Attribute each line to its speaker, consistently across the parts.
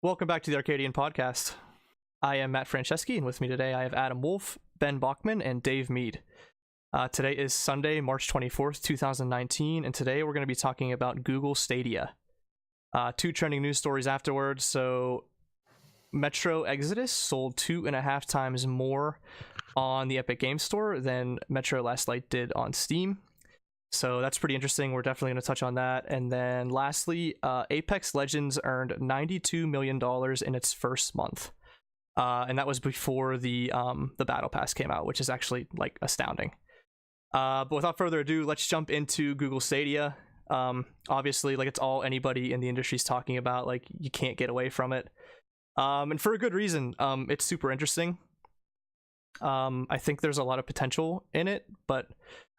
Speaker 1: Welcome back to the Arcadian podcast. I am Matt Franceschi, and with me today I have Adam Wolf, Ben Bachman, and Dave Mead. Today is Sunday, March 24th, 2019, and today we're going to be talking about Google Stadia. Two trending news stories afterwards. So, Metro Exodus sold 2.5 times more on the Epic Games Store than Metro Last Light did on Steam. So that's pretty interesting. We're definitely going to touch on that. And then lastly, Apex Legends earned $92 million in its first month. And that was before the Battle Pass came out, which is actually like astounding. But without further ado, let's jump into Google Stadia. Obviously, like, it's all anybody in the industry is talking about. Like, you can't get away from it. And for a good reason. It's super interesting. I think there's a lot of potential in it, but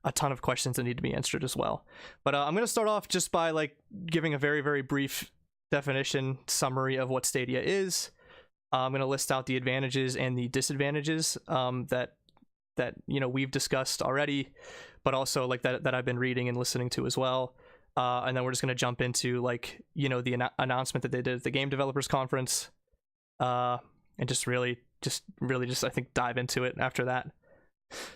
Speaker 1: a ton of questions that need to be answered as well. But I'm going to start off just by like giving a very, very brief definition summary of what Stadia is. I'm going to list out the advantages and the disadvantages that we've discussed already, but also like that I've been reading and listening to as well. And then we're just going to jump into like, the announcement that they did at the Game Developers Conference, and just really I think dive into it after that.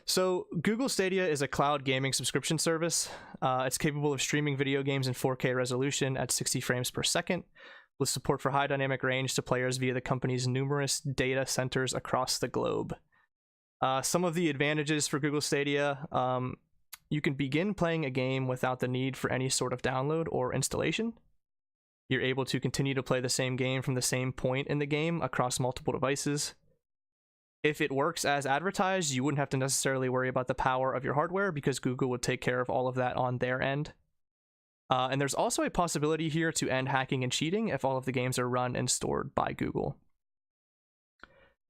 Speaker 1: So Google Stadia is a cloud gaming subscription service. It's capable of streaming video games in 4K resolution at 60 frames per second, with support for high dynamic range to players via the company's numerous data centers across the globe. Some of the advantages for Google Stadia: you can begin playing a game without the need for any sort of download or installation. You're able to continue to play the same game from the same point in the game across multiple devices. If it works as advertised, you wouldn't have to necessarily worry about the power of your hardware because Google would take care of all of that on their end. And there's also a possibility here to end hacking and cheating if all of the games are run and stored by Google.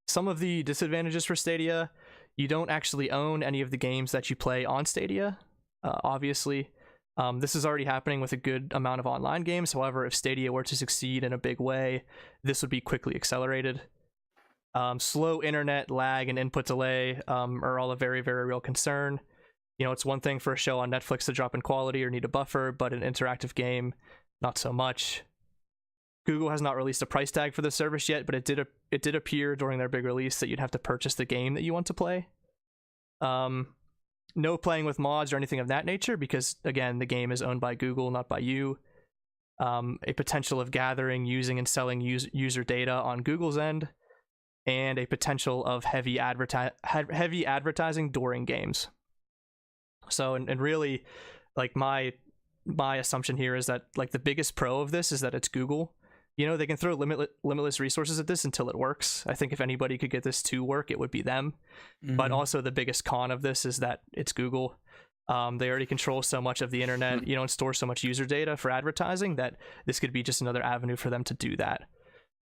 Speaker 1: Some of the disadvantages for Stadia: you don't actually own any of the games that you play on Stadia, obviously. This is already happening with a good amount of online games. However, if Stadia were to succeed in a big way, this would be quickly accelerated. Slow internet, lag, and input delay are all a very, very real concern. It's one thing for a show on Netflix to drop in quality or need a buffer, but an interactive game, not so much. Google has not released a price tag for the service yet, but it did appear during their big release that you'd have to purchase the game that you want to play. No playing with mods or anything of that nature because, again, the game is owned by Google, not by you. A potential of gathering, using, and selling user data on Google's end, and a potential of heavy advertising during games. So, and really, like, my assumption here is that, like, the biggest pro of this is that it's Google. They can throw limitless resources at this until it works. I think if anybody could get this to work, it would be them. Mm-hmm. But also the biggest con of this is that it's Google. They already control so much of the internet, and store so much user data for advertising that this could be just another avenue for them to do that.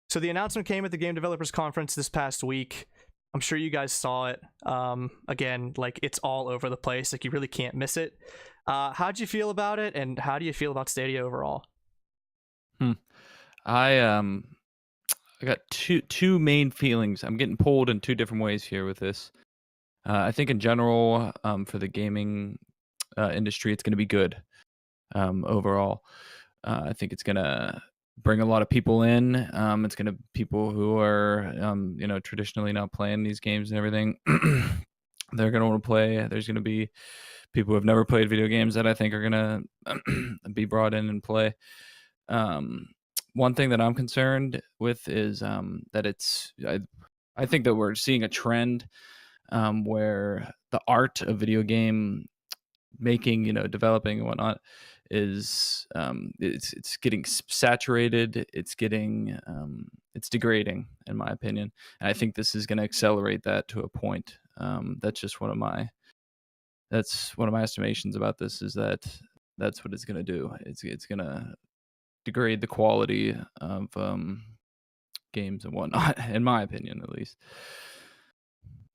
Speaker 1: So the announcement came at the Game Developers Conference this past week. I'm sure you guys saw it. Again, like, it's all over the place. Like, you really can't miss it. How'd you feel about it, and how do you feel about Stadia overall?
Speaker 2: I got two main feelings. I'm getting pulled in two different ways here with this. I think in general, for the gaming industry, it's going to be good overall. I think it's going to bring a lot of people in. It's going to people who are traditionally not playing these games and everything. They're going to want to play. There's going to be people who have never played video games that I think are going to be brought in and play. One thing that I'm concerned with is that I think that we're seeing a trend where the art of video game making, developing and whatnot, is it's getting saturated. It's degrading, in my opinion, and I think this is going to accelerate that to a point. That's one of my estimations about this, is that's what it's going to do. It's going to degrade the quality of games and whatnot, in my opinion, at least.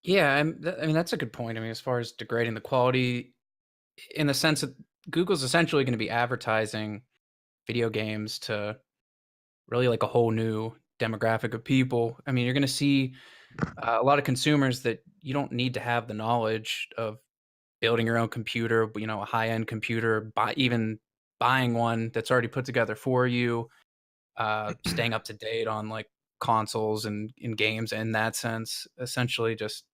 Speaker 3: Yeah, I mean, that's a good point. I mean, as far as degrading the quality, in the sense that Google's essentially going to be advertising video games to really like a whole new demographic of people. I mean, you're going to see a lot of consumers that you don't need to have the knowledge of building your own computer, a high-end computer, even buying one that's already put together for you, staying up to date on like consoles and in games in that sense. Essentially, just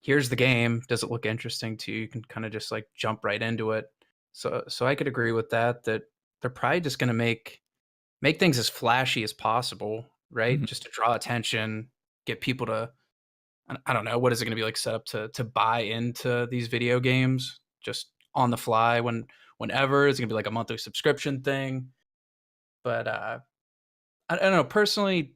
Speaker 3: here's the game. Does it look interesting to you? You can kind of just like jump right into it. So I could agree with that. That they're probably just going to make things as flashy as possible, right?
Speaker 2: Mhm.
Speaker 3: Just to draw attention, get people to I don't know, what is it going to be like set up to buy into these video games just on the fly whenever? Is it going to be like a monthly subscription thing? But I don't know. Personally,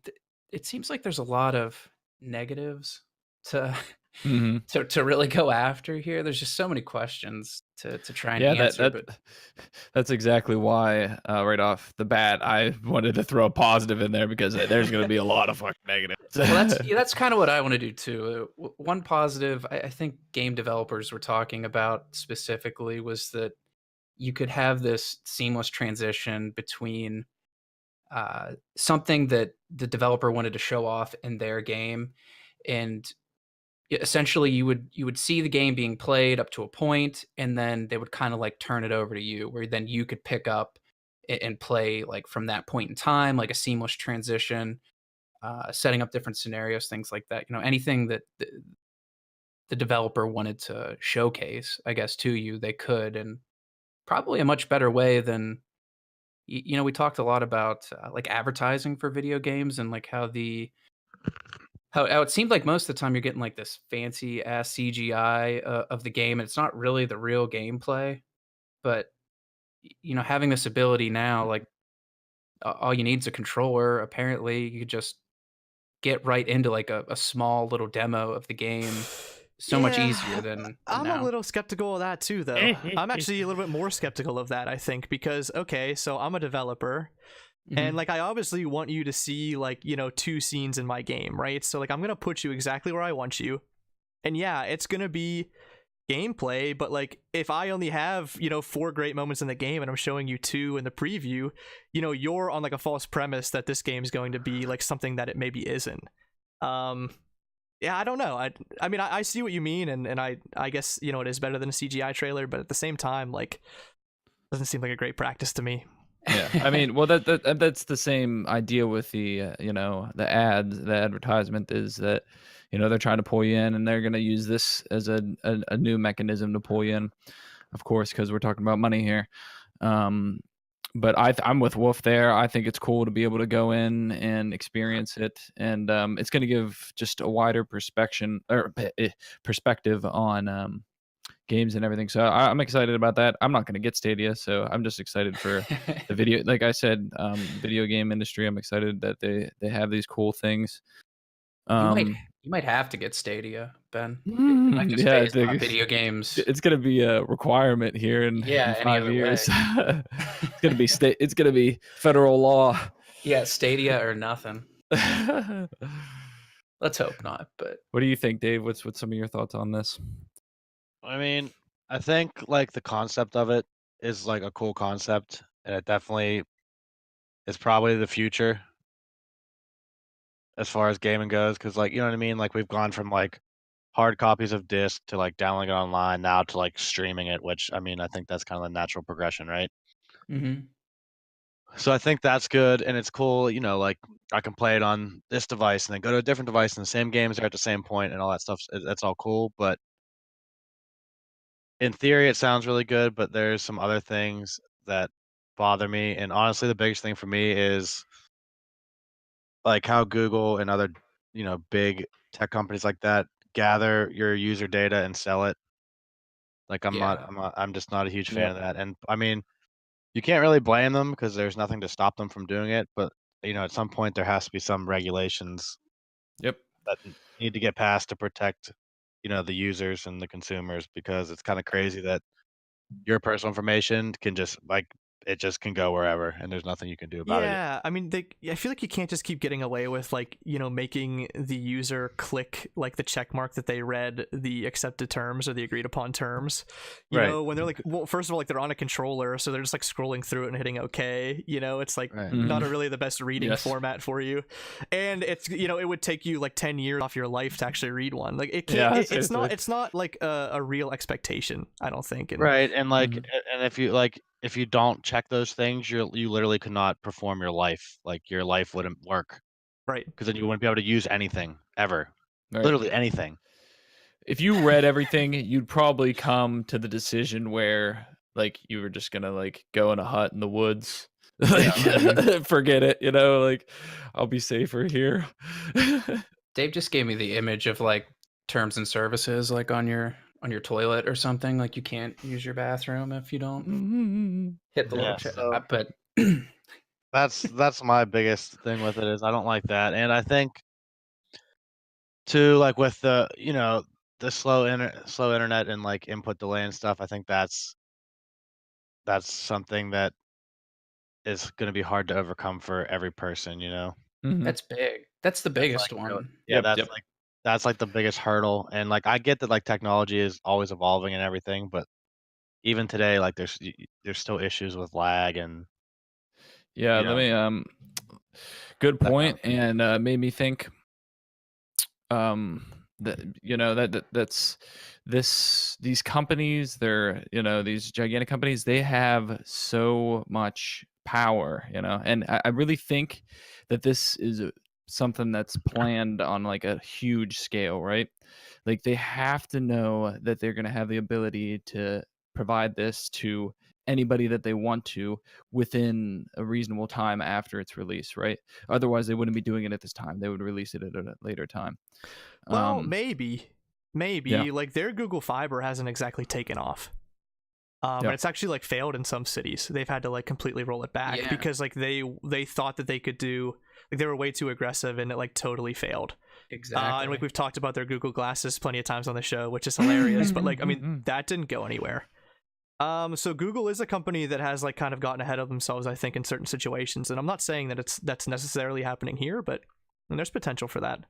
Speaker 3: it seems like there's a lot of negatives to
Speaker 2: Mhm.
Speaker 3: to really go after here. There's just so many questions to try and
Speaker 2: Yeah, that
Speaker 3: answer,
Speaker 2: that
Speaker 3: but
Speaker 2: that's exactly why, right off the bat, I wanted to throw a positive in there because there's gonna be a lot of fucking negatives.
Speaker 3: well, that's kind of what I want to do too. One positive I think game developers were talking about specifically was that you could have this seamless transition between something that the developer wanted to show off in their game, and essentially you would see the game being played up to a point, and then they would kind of like turn it over to you, where then you could pick up and play like from that point in time, like a seamless transition, setting up different scenarios, things like that. Anything that the developer wanted to showcase, I guess, to you, they could, and probably a much better way than we talked a lot about like advertising for video games, and like how it seemed like most of the time you're getting like this fancy ass CGI of the game, and it's not really the real gameplay. But having this ability now, like all you need is a controller. Apparently, you could just get right into like a small little demo of the game so much
Speaker 1: Yeah,
Speaker 3: easier than
Speaker 1: I'm a
Speaker 3: now.
Speaker 1: little skeptical of that too, though. I'm actually a little bit more skeptical of that, I think, because, okay, so I'm a developer, and
Speaker 3: Hmm.
Speaker 1: like I obviously want you to see like, 2 scenes in my game, right? So like I'm going to put you exactly where I want you. And yeah, it's going to be gameplay, but like if I only have, 4 great moments in the game and I'm showing you 2 in the preview, you're on like a false premise that this game is going to be like something that it maybe isn't. Um yeah, I don't know. I mean, I see what you mean, and I guess it is better than a CGI trailer, but at the same time, like, doesn't seem like a great practice to me.
Speaker 2: Yeah, I mean, well, that's the same idea with the ads, the advertisement is that, they're trying to pull you in, and they're gonna use this as a new mechanism to pull you in, of course, because we're talking about money here. Um, but I'm with Wolf there. I think it's cool to be able to go in and experience it, and it's gonna give just a wider perspective on games and everything. So I'm excited about that. I'm not going to get Stadia, so I'm just excited for the video. Like I said, video game industry. I'm excited that they have these cool things.
Speaker 3: you might
Speaker 2: Um,
Speaker 3: you might have to get Stadia, Ben. It might just
Speaker 2: yeah, I
Speaker 3: phase out
Speaker 2: think
Speaker 3: video games.
Speaker 2: it's going to be a requirement here in
Speaker 3: Yeah, any
Speaker 2: 5
Speaker 3: other way.
Speaker 2: years. It's going to be state. It's going to be federal law.
Speaker 3: Yeah, Stadia or nothing.
Speaker 2: What
Speaker 3: Let's hope not, but
Speaker 2: do you think, Dave? What's some of your thoughts on this?
Speaker 4: I mean, I think like the concept of it is like a cool concept, and it definitely is probably the future as far as gaming goes. Because like you know what I mean, like we've gone from like hard copies of disc to like downloading it online now to like streaming it, which I mean I think that's kind of the natural progression, right?
Speaker 3: mhm.
Speaker 4: So I think that's good, and it's cool. Like I can play it on this device and then go to a different device, and the same games are at the same point, and all that stuff. That's all cool, but in theory, it sounds really good, but there's some other things that bother me, and honestly, the biggest thing for me is, like, how Google and other, big tech companies like that gather your user data and sell it. Like,
Speaker 3: Yeah.
Speaker 4: I'm just not a huge fan
Speaker 2: Yep.
Speaker 4: of that, and, I mean, you can't really blame them because there's nothing to stop them from doing it, but, at some point, there has to be some regulations
Speaker 2: Yep.
Speaker 4: that need to get passed to protect, the users and the consumers because it's kinda crazy that your personal information can just like it just can go wherever, and there's nothing you can do about it.
Speaker 1: Yeah, I mean, I feel like you can't just keep getting away with like, making the user click like the check mark that they read the accepted terms or the agreed upon terms. You
Speaker 4: Right.
Speaker 1: know, when they're like, well, first of all, like they're on a controller, so they're just like scrolling through it and hitting OK. It's like
Speaker 4: Right.
Speaker 1: not really the best reading
Speaker 2: Yes.
Speaker 1: format for you, and it's it would take you like 10 years off your life to actually read one. Like it
Speaker 2: Yeah,
Speaker 1: can't.
Speaker 2: seriously.
Speaker 1: It's not like a real expectation, I don't think. And
Speaker 4: Right, and like,
Speaker 2: Mhm.
Speaker 4: and if you don't check those things, you literally could not perform your life. Like your life wouldn't work
Speaker 1: right.
Speaker 4: because then you wouldn't be able to use anything ever,
Speaker 2: Right.
Speaker 4: literally anything.
Speaker 2: If you read everything, you'd probably come to the decision where like you were just gonna like go in a hut in the woods. Like forget it, like I'll be safer here.
Speaker 3: Dave just gave me the image of like terms and services, like on your toilet or something. Like you can't use your bathroom if you don't hit the little
Speaker 4: Yeah,
Speaker 3: check.
Speaker 4: so
Speaker 3: But
Speaker 4: that's my biggest thing with it is I don't like that, and I think too, like with the slow internet and like input delay and stuff. I think that's something that is going to be hard to overcome for every person.
Speaker 2: Mhm.
Speaker 3: that's big. That's the
Speaker 4: That's
Speaker 3: biggest
Speaker 4: like
Speaker 3: one.
Speaker 4: yeah,
Speaker 2: Yep. Yep.
Speaker 4: that's like the biggest hurdle, and like I get that like technology is always evolving and everything, but even today, like there's still issues with lag and
Speaker 2: Yeah.
Speaker 4: you
Speaker 2: Let
Speaker 4: know
Speaker 2: me. Good
Speaker 4: that kind
Speaker 2: point,
Speaker 4: of thing.
Speaker 2: and made me think. That that's these companies. They're these gigantic companies. They have so much power. And I really think that this is something that's planned on like a huge scale, right? Like they have to know that they're going to have the ability to provide this to anybody that they want to within a reasonable time after its release, right? Otherwise, they wouldn't be doing it at this time. They would release it at a later time.
Speaker 1: Well,
Speaker 2: Um, yeah.
Speaker 1: maybe like their Google Fiber hasn't exactly taken off. And
Speaker 2: Yeah.
Speaker 1: it's actually like failed in some cities. They've had to like completely roll it back
Speaker 3: Yeah.
Speaker 1: because like they thought that they could do, like they were way too aggressive and it like totally failed.
Speaker 3: Exactly.
Speaker 1: And like we've talked about their Google Glasses plenty of times on the show, which is hilarious. But like I mean that didn't go anywhere. So Google is a company that has like kind of gotten ahead of themselves, I think, in certain situations. And I'm not saying that that's necessarily happening here, but there's potential for that.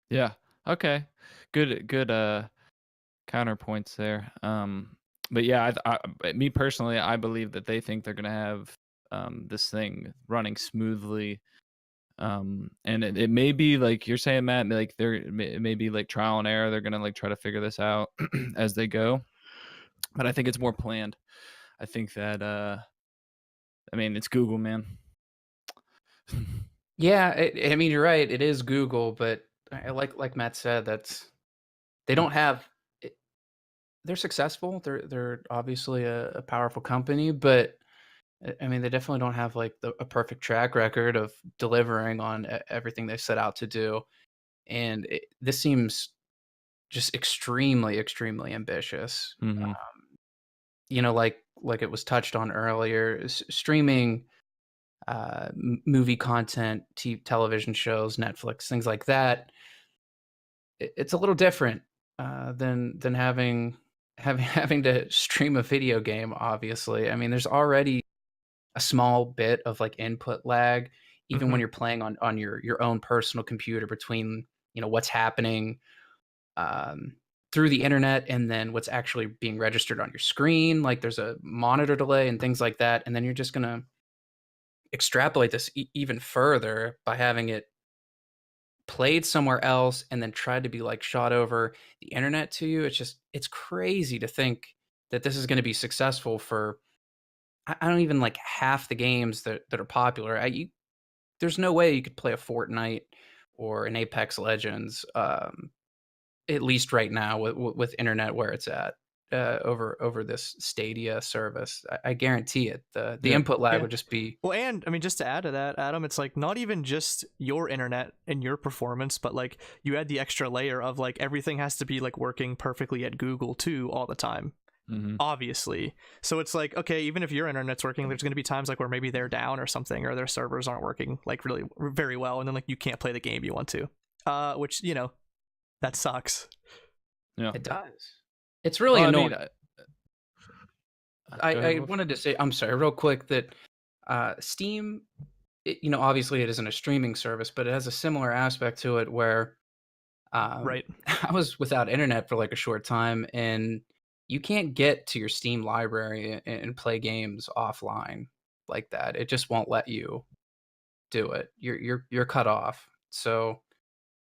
Speaker 2: Yeah. Okay. Good. Counterpoints there. But yeah, me personally, I believe that they think they're gonna have this thing running smoothly. And it may be like you're saying, Matt, like it may be like trial and error. They're gonna like try to figure this out as they go. But I think it's more planned. I think that I mean it's Google, man.
Speaker 3: Yeah, I mean you're right. It is Google, but like Matt said, they don't have. They're successful. They're obviously a powerful company, but I mean they definitely don't have like a perfect track record of delivering on everything they set out to do. And this seems just extremely ambitious.
Speaker 2: Mhm.
Speaker 3: Like it was touched on earlier, streaming movie content, television shows, Netflix, things like that. It's a little different than having to stream a video game. Obviously, I mean, there's already a small bit of like input lag, even when you're playing on your own personal computer between what's happening through the internet and then what's actually being registered on your screen. Like there's a monitor delay and things like that, and then you're just gonna extrapolate this even further by having it played somewhere else and then tried to be like shot over the internet to you. It's crazy to think that this is going to be successful for I don't even like half the games that are popular. There's no way you could play a Fortnite or an Apex Legends, at least right now with internet where it's at, over this Stadia service. I guarantee it. The
Speaker 2: Yeah.
Speaker 3: input lag
Speaker 1: Yeah.
Speaker 3: would just be
Speaker 1: Well, and I mean, just to add to that, Adam, it's like not even just your internet and your performance, but like you add the extra layer of like everything has to be like working perfectly at Google too all the time, obviously. So it's like, okay, even if your internet's working, there's going to be times like where maybe they're down or something, or their servers aren't working like really very well, and then like you can't play the game you want to, which that sucks.
Speaker 2: Yeah.
Speaker 3: it does. It's really
Speaker 2: Well, I
Speaker 3: annoying.
Speaker 2: mean,
Speaker 3: I wanted to say, I'm sorry, real quick, that Steam, obviously it isn't a streaming service, but it has a similar aspect to it where
Speaker 1: Right.
Speaker 3: I was without internet for like a short time, and you can't get to your Steam library and play games offline like that. It just won't let you do it. You're cut off. So,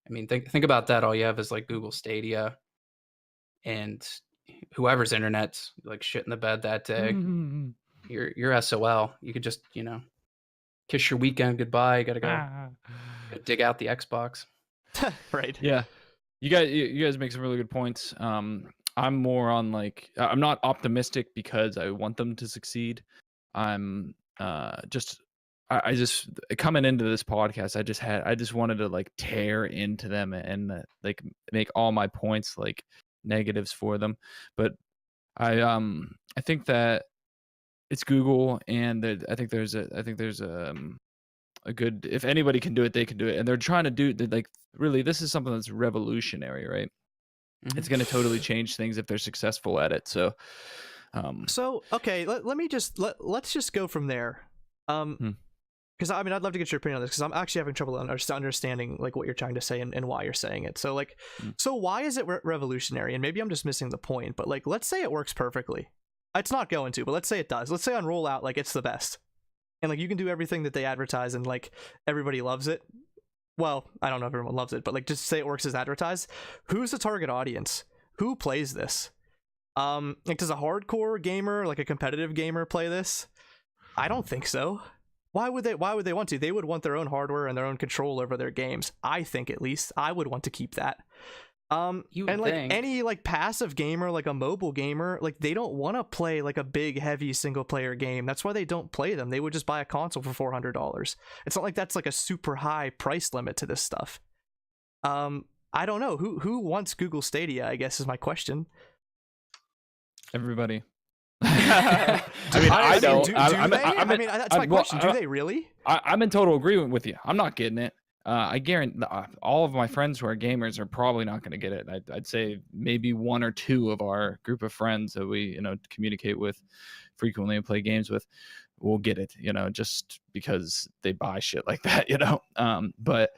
Speaker 3: I mean, think about that. All you have is like Google Stadia, and whoever's internet's like shit in the bed that day. You're SOL. You could just kiss your weekend goodbye. You gotta go dig out the Xbox.
Speaker 1: Right.
Speaker 2: Yeah, you guys make some really good points. I'm more on like I'm not optimistic because I want them to succeed. I'm just I just coming into this podcast, I just wanted to like tear into them and like make all my points like negatives for them, but I think that it's Google, and I think there's a good, if anybody can do it, they can do it, and they're trying to do like really this is something that's revolutionary, right? It's going to totally change things if they're successful at it. So
Speaker 1: okay, let's just go from there. Because I mean, I'd love to get your opinion on this, because I'm actually having trouble understanding like what you're trying to say and why you're saying it. So like, so why is it revolutionary? And maybe I'm just missing the point, but like, let's say it works perfectly. It's not going to, but let's say it does. Let's say on rollout, like it's the best, and like you can do everything that they advertise, and like everybody loves it. Well, I don't know if everyone loves it, but like just say it works as advertised. Who's the target audience? Who plays this? Like, does a hardcore gamer, like a competitive gamer, play this? I don't think so. Why would they want to? They would want their own hardware and their own control over their games. I think, at least I would want to keep that. And like any like passive gamer, like a mobile gamer, like they don't want to play like a big heavy single player game. That's why they don't play them. They would just buy a console for $400. It's not like that's like a super high price limit to this stuff. I don't know who wants Google Stadia, I guess, is my question.
Speaker 2: Everybody.
Speaker 1: I mean, I don't. Do they? I mean, that's my question. Do they really?
Speaker 2: I'm in total agreement with you. I'm not getting it. I guarantee all of my friends who are gamers are probably not going to get it. I'd say maybe one or two of our group of friends that we communicate with frequently and play games with will get it. Just because they buy shit like that. But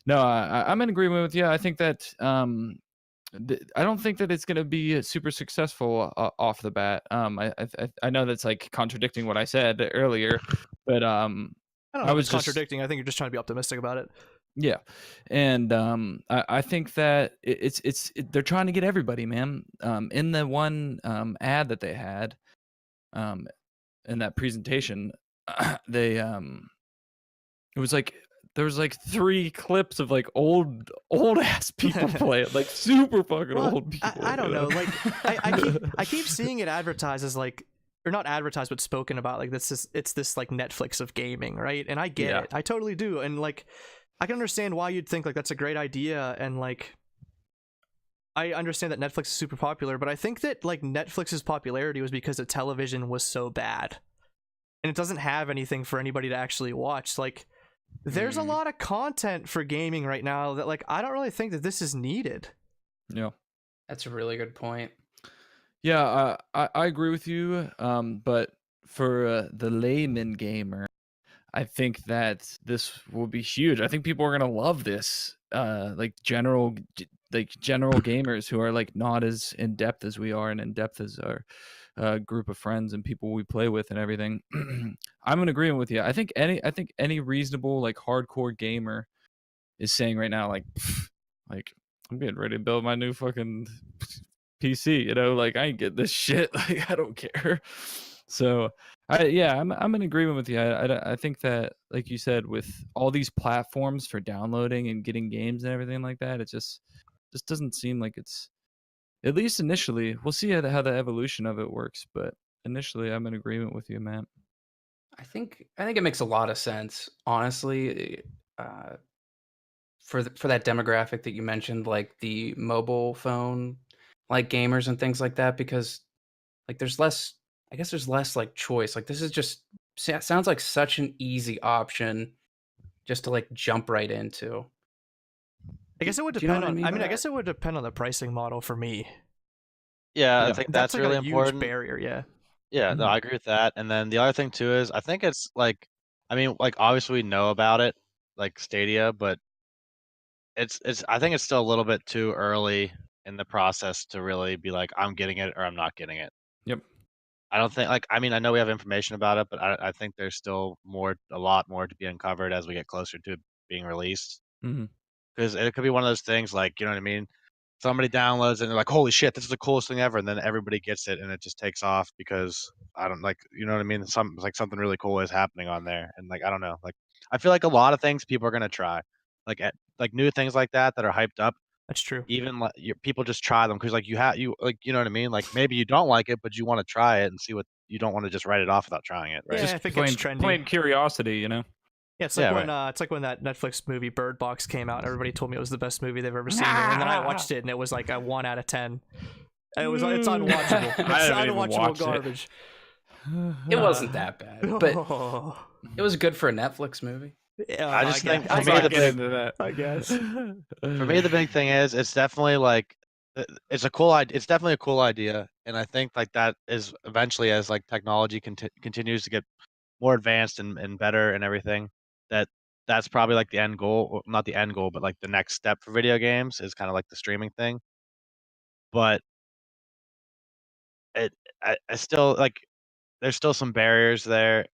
Speaker 2: no, I'm in agreement with you. I think that I don't think that it's going to be super successful off the bat. I know that's like contradicting what I said earlier, but
Speaker 1: I don't know if it's contradicting. I think you're just trying to be optimistic about it.
Speaker 2: Yeah, and I think that they're trying to get everybody, man. In the one ad that they had, in that presentation, they it was like there was like 3 clips of like old ass people play it, like super fucking old people.
Speaker 1: I don't know. Like I keep seeing it advertised as like, or not advertised, but spoken about like it's this like Netflix of gaming, right? And I get it. I totally do. And like I can understand why you'd think like that's a great idea, and like I understand that Netflix is super popular, but I think that like Netflix's popularity was because the television was so bad. And it doesn't have anything for anybody to actually watch. Like there's a lot of content for gaming right now that like I don't really think that this is needed.
Speaker 2: Yeah.
Speaker 3: That's a really good point.
Speaker 2: Yeah, I agree with you. But for the layman gamer, I think that this will be huge. I think people are gonna love this. Like general gamers who are like not as in depth as we are, and in depth as our group of friends and people we play with and everything. I'm in agreement with you. I think any reasonable like hardcore gamer is saying right now like I'm getting ready to build my new fucking PC. Like I ain't get this shit. Like I don't care. So I'm in agreement with you. I think that, like you said, with all these platforms for downloading and getting games and everything like that, it just doesn't seem like it's, at least initially. We'll see how the evolution of it works, but initially, I'm in agreement with you, Matt.
Speaker 3: I think it makes a lot of sense, honestly, for that demographic that you mentioned, like the mobile phone, like gamers and things like that, because like there's less like choice. Like this is just sounds like such an easy option just to like jump right into.
Speaker 1: I guess it would depend on. I mean, I guess it would depend on the pricing model for me.
Speaker 4: Yeah, I think that's
Speaker 1: like
Speaker 4: really
Speaker 1: a huge
Speaker 4: important.
Speaker 1: barrier. Yeah.
Speaker 4: Yeah, no, I agree with that. And then the other thing too is I think it's like, I mean, like obviously we know about it, like Stadia, but it's I think it's still a little bit too early in the process to really be like, I'm getting it or I'm not getting it.
Speaker 2: Yep.
Speaker 4: I don't think like I mean I know we have information about it, but I think there's still a lot more to be uncovered as we get closer to it being released.
Speaker 2: Mhm.
Speaker 4: Because it could be one of those things like, you know what I mean? Somebody downloads it and they're like, "Holy shit, this is the coolest thing ever," and then everybody gets it and it just takes off because I don't like, you know what I mean? Like something really cool is happening on there, and like I don't know, like I feel like a lot of things people are gonna try, like new things like that are hyped up.
Speaker 1: That's true.
Speaker 4: Even like people just try them because like you like you know what I mean? Like maybe you don't like it, but you want to try it and see what you don't want to just write it off without trying it, right?
Speaker 1: Yeah,
Speaker 2: Just
Speaker 1: if it gets
Speaker 2: plain
Speaker 1: trendy.
Speaker 2: curiosity, you know.
Speaker 1: Yeah, it's
Speaker 4: Yeah,
Speaker 1: like when that Netflix movie Bird Box came out. Everybody told me it was the best movie they've ever seen, and then I watched it, and it was like a 1 out of 10. It's unwatchable. It's
Speaker 2: I haven't even
Speaker 1: unwatchable
Speaker 2: watched it.
Speaker 1: garbage.
Speaker 3: It wasn't that bad, but it was good for a Netflix movie.
Speaker 1: Yeah,
Speaker 4: I just think
Speaker 1: guess.
Speaker 4: for me
Speaker 2: I'll
Speaker 4: the
Speaker 2: get
Speaker 4: big
Speaker 2: into that.
Speaker 1: I guess.
Speaker 4: for me the big thing is it's definitely like it's a cool idea. It's definitely a cool idea, and I think like that is eventually as like technology continues to get more advanced and better and everything that that's probably like the end goal, well, not the end goal, but like the next step for video games is kind of like the streaming thing. But it I still like there's still some barriers there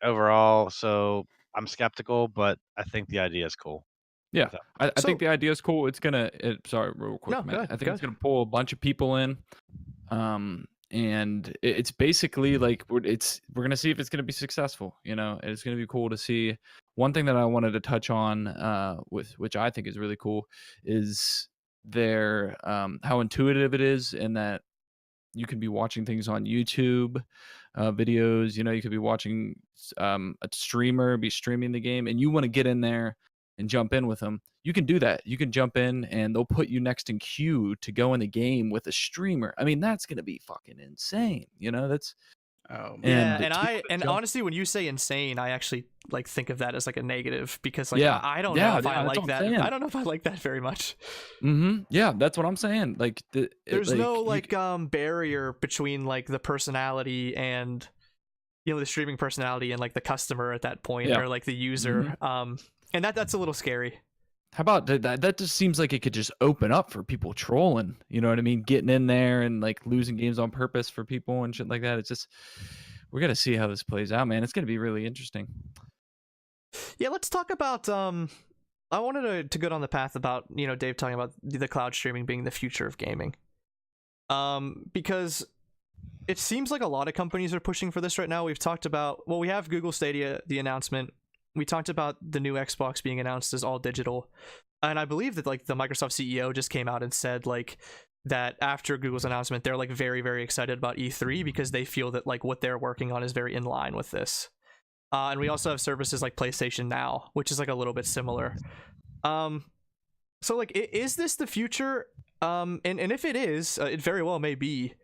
Speaker 4: overall, so I'm skeptical, but I think the idea is cool.
Speaker 2: Yeah,
Speaker 4: Without-
Speaker 2: I
Speaker 1: So-
Speaker 2: think the idea is cool. It's gonna. Sorry, real quick,
Speaker 1: No,
Speaker 2: Matt.
Speaker 1: go ahead,
Speaker 2: I think
Speaker 1: go
Speaker 2: it's
Speaker 1: ahead.
Speaker 2: gonna pull a bunch of people in, and it's basically like we're gonna see if it's gonna be successful. You know, and it's gonna be cool to see. One thing that I wanted to touch on, with which I think is really cool, is their how intuitive it is, in that you can be watching things on YouTube, videos. You know, you could be watching a streamer be streaming the game, and you want to get in there and jump in with them. You can do that. You can jump in, and they'll put you next in queue to go in the game with a streamer. I mean, that's gonna be fucking insane. You know, that's
Speaker 3: Oh,
Speaker 1: Yeah,
Speaker 2: and to be able to jump-
Speaker 1: honestly, when you say insane, I actually like think of that as like a negative because like
Speaker 2: Yeah.
Speaker 1: I don't
Speaker 2: Yeah,
Speaker 1: know if I
Speaker 2: yeah, that's
Speaker 1: like
Speaker 2: what I'm
Speaker 1: that.
Speaker 2: saying.
Speaker 1: I don't know if I like that very much.
Speaker 2: Yeah, that's what I'm saying. Like
Speaker 1: There's no
Speaker 2: you
Speaker 1: like barrier between like the personality and the streaming personality and like the customer at that point,
Speaker 2: Yeah.
Speaker 1: or like the user. And that's a little scary.
Speaker 2: How about that? That just seems like it could just open up for people trolling. You know what I mean? Getting in there and like losing games on purpose for people and shit like that. It's just we're gonna see how this plays out, man. It's gonna be really interesting.
Speaker 1: Yeah, let's talk about I wanted to go down the path about Dave talking about the cloud streaming being the future of gaming. Because it seems like a lot of companies are pushing for this right now. We've talked about, we have Google Stadia, the announcement. We talked about the new Xbox being announced as all digital. And I believe that like the Microsoft CEO just came out and said like that after Google's announcement, they're like very, very excited about E3 because they feel that like what they're working on is very in line with this. And we also have services like PlayStation Now, which is like a little bit similar. So like, is this the future? And if it is, it very well may be.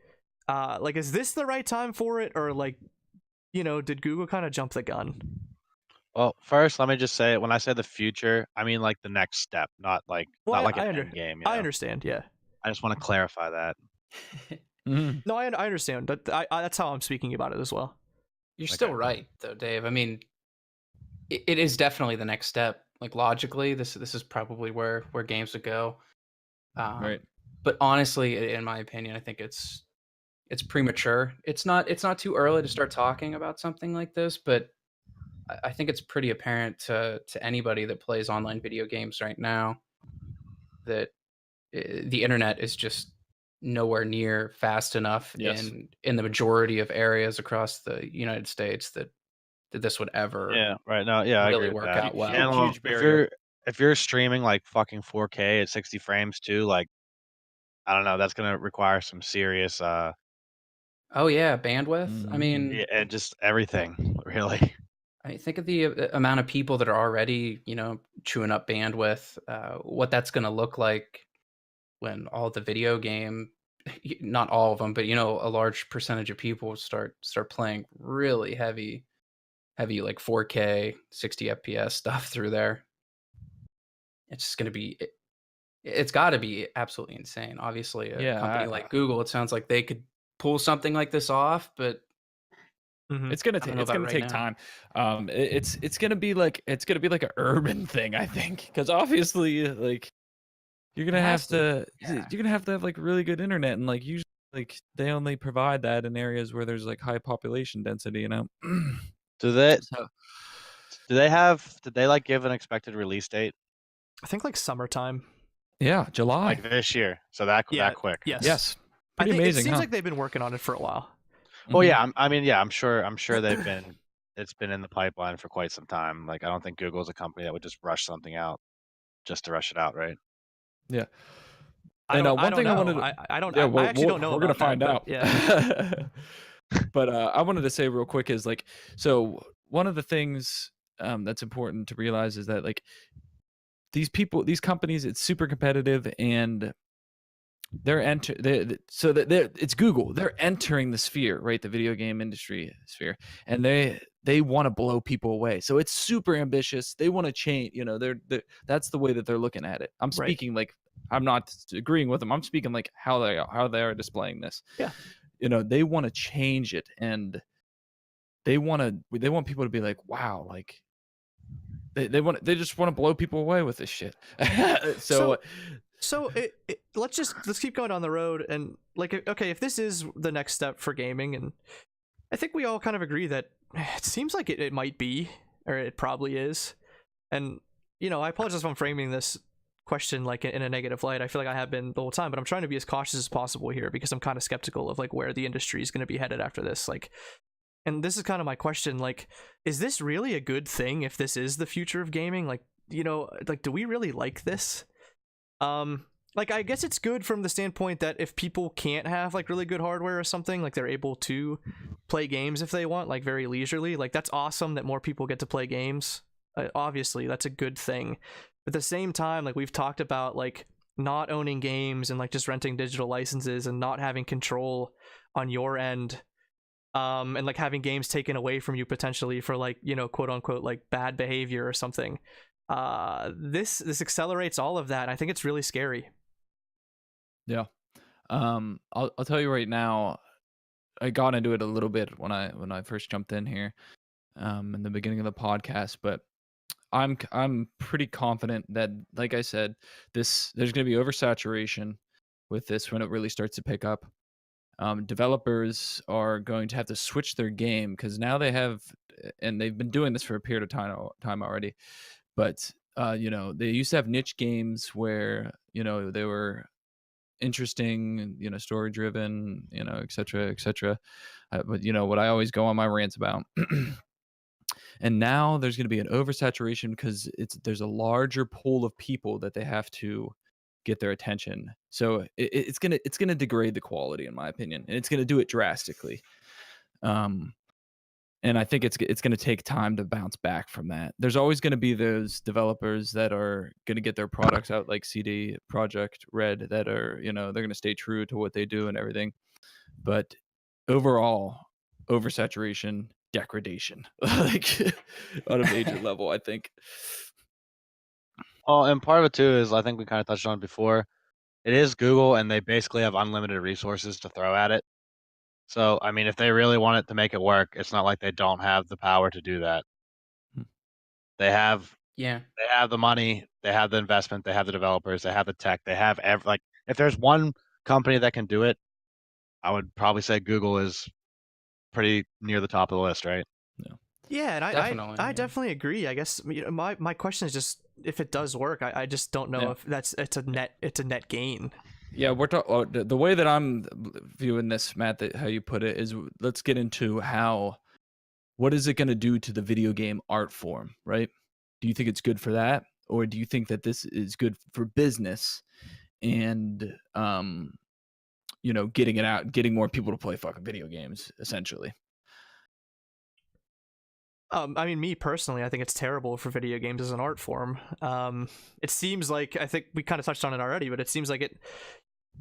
Speaker 1: Like, is this the right time for it, or like, did Google kind of jump the gun?
Speaker 4: Well, first, let me just say when I say the future, I mean like the next step, not like
Speaker 1: Well,
Speaker 4: not like an
Speaker 1: I
Speaker 4: end game.
Speaker 1: I understand. Yeah.
Speaker 4: I just want to clarify that.
Speaker 1: No, I understand. That's how I'm speaking about it as well.
Speaker 3: You're still
Speaker 4: Okay.
Speaker 3: right, though, Dave. I mean, it is definitely the next step. Like logically, this is probably where games would go.
Speaker 2: Right.
Speaker 3: But honestly, in my opinion, I think it's premature. It's not too early to start talking about something like this, but I think it's pretty apparent to anybody that plays online video games right now that the internet is just nowhere near fast enough
Speaker 2: Yes.
Speaker 3: in the majority of areas across the United States that this would ever
Speaker 4: Yeah, right. No, yeah, I
Speaker 3: really
Speaker 4: agree with
Speaker 3: work
Speaker 4: that.
Speaker 3: out well.
Speaker 4: And well,
Speaker 2: Huge barrier.
Speaker 4: if you're streaming like fucking 4K at 60 frames too, like I don't know, that's gonna require some serious
Speaker 3: Oh yeah, bandwidth. I mean,
Speaker 4: yeah, and just everything really.
Speaker 3: I think of the amount of people that are already, chewing up bandwidth. What that's going to look like when all the video game, not all of them, but a large percentage of people start playing really heavy like 4K 60 FPS stuff through there. It's just going to be. It's got to be absolutely insane. Obviously, a
Speaker 2: Yeah,
Speaker 3: company like Google, it sounds like they could pull something like this off, but
Speaker 1: Mhm.
Speaker 2: It's gonna
Speaker 3: I don't
Speaker 2: take
Speaker 3: know
Speaker 2: it's
Speaker 3: about
Speaker 2: gonna
Speaker 3: right
Speaker 2: take
Speaker 3: now.
Speaker 2: time. It's gonna be like an urban thing, I think, because obviously, like, you're
Speaker 3: It
Speaker 2: gonna
Speaker 3: has
Speaker 2: have
Speaker 3: to.
Speaker 2: to
Speaker 3: Yeah.
Speaker 2: you're gonna have to have like really good internet, and like usually like they only provide that in areas where there's like high population density, you know.
Speaker 4: Do they
Speaker 2: So
Speaker 4: did they like give an expected release date?
Speaker 1: I think like summertime.
Speaker 2: yeah, July.
Speaker 4: Like this year. So that
Speaker 1: Yeah.
Speaker 4: quick.
Speaker 1: Yes.
Speaker 2: Yes,
Speaker 1: I
Speaker 2: pretty
Speaker 1: think it
Speaker 2: amazing,
Speaker 1: seems
Speaker 2: huh?
Speaker 1: like they've been working on it for a while.
Speaker 4: Well,
Speaker 2: Mhm.
Speaker 4: yeah, I mean, yeah, I'm sure it's been in the pipeline for quite some time. Like, I don't think Google's a company that would just rush something out just to rush it out, right?
Speaker 2: Yeah.
Speaker 1: I
Speaker 2: And
Speaker 1: don't. I
Speaker 2: one
Speaker 1: don't
Speaker 2: thing I
Speaker 1: know.
Speaker 2: wanted to,
Speaker 1: I don't.
Speaker 2: yeah,
Speaker 1: I
Speaker 2: well,
Speaker 1: actually don't know
Speaker 2: we're gonna
Speaker 1: about that.
Speaker 2: find
Speaker 1: But
Speaker 2: out.
Speaker 1: yeah.
Speaker 2: But I wanted to say real quick is like, so one of the things that's important to realize is that like these companies, it's super competitive, and it's Google. They're entering the sphere, right? The video game industry sphere, and they want to blow people away. So it's super ambitious. They want to change. You know, that's the way that they're looking at it. I'm
Speaker 1: Right.
Speaker 2: speaking like I'm not agreeing with them. I'm speaking like how they are displaying this.
Speaker 1: Yeah.
Speaker 2: You know, they want to change it, and they want people to be like, wow, like they just want to blow people away with this shit.
Speaker 1: So let's keep going on the road and like okay, if this is the next step for gaming, and I think we all kind of agree that it seems like it might be, or it probably is. And I apologize if I'm framing this question like in a negative light. I feel like I have been the whole time, but I'm trying to be as cautious as possible here because I'm kind of skeptical of like where the industry is going to be headed after this. Like, and this is kind of my question, like, is this really a good thing if this is the future of gaming? Like, like, do we really like this? Like, I guess it's good from the standpoint that if people can't have like really good hardware or something, like they're able to play games if they want, like very leisurely. Like, that's awesome that more people get to play games. Obviously, that's a good thing. But at the same time, like we've talked about, like not owning games and like just renting digital licenses and not having control on your end, and like having games taken away from you potentially for like quote unquote like bad behavior or something. This accelerates all of that. I think it's really scary.
Speaker 2: Yeah. I'll tell you right now, I got into it a little bit when I first jumped in here, in the beginning of the podcast, but I'm pretty confident that, like I said, there's going to be oversaturation with this when it really starts to pick up. Developers are going to have to switch their game because now they have, and they've been doing this for a period of time already, but they used to have niche games where they were interesting, story driven, et cetera, et cetera. But what I always go on my rants about. And now there's going to be an oversaturation because there's a larger pool of people that they have to get their attention. So it's gonna degrade the quality, in my opinion, and it's gonna do it drastically. And I think it's going to take time to bounce back from that. There's always going to be those developers that are going to get their products out, like CD Projekt Red, that are they're going to stay true to what they do and everything. But overall, oversaturation, degradation, like on a major level, I think.
Speaker 4: Well, and part of it too is I think we kind of touched on it before. It is Google, and they basically have unlimited resources to throw at it. So, I mean, if they really want it to make it work, it's not like they don't have the power to do that.
Speaker 2: Hmm.
Speaker 4: They have
Speaker 3: Yeah.
Speaker 1: Yeah, and
Speaker 3: Definitely,
Speaker 1: I
Speaker 3: yeah.
Speaker 1: definitely agree. I guess my question is just if it does work. I just don't know if it's a net gain.
Speaker 2: Yeah, we're talking. The way that I'm viewing this, Matt, that how you put it is, let's get into what is it going to do to the video game art form, right? Do you think it's good for that, or do you think that this is good for business and getting it out, getting more people to play fucking video games, essentially?
Speaker 1: I mean, me personally, I think it's terrible for video games as an art form. It seems like, I think we kind of touched on it already, but it seems like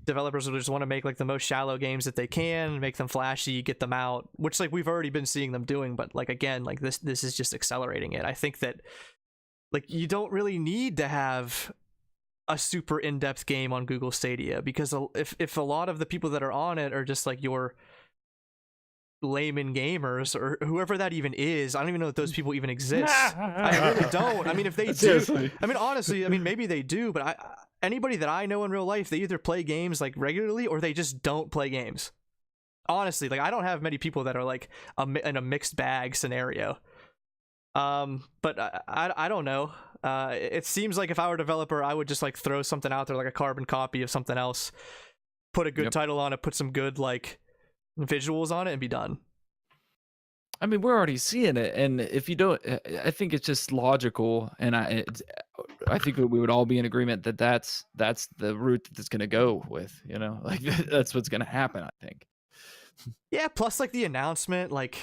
Speaker 1: developers will just want to make like the most shallow games that they can, make them flashy, get them out, which like we've already been seeing them doing. But like again, like this is just accelerating it. I think that like you don't really need to have a super in-depth game on Google Stadia, because if a lot of the people that are on it are just like your layman gamers or whoever that even is. I don't even know if those people even exist. I really don't. I mean, if they do,
Speaker 2: Seriously.
Speaker 1: I mean, honestly, I mean, maybe they do, but anybody that I know in real life, they either play games like regularly or they just don't play games. Honestly, like I don't have many people that are like in a mixed bag scenario. But I don't know. It seems like if I were a developer, I would just like throw something out there like a carbon copy of something else, put a good title on it, put some good like visuals on it, and be done.
Speaker 2: I mean, we're already seeing it, and if you don't, I think it's just logical, and I think we would all be in agreement that that's the route that it's going to go with. You know, like that's what's going to happen. I think.
Speaker 1: Yeah. Plus, like the announcement, like.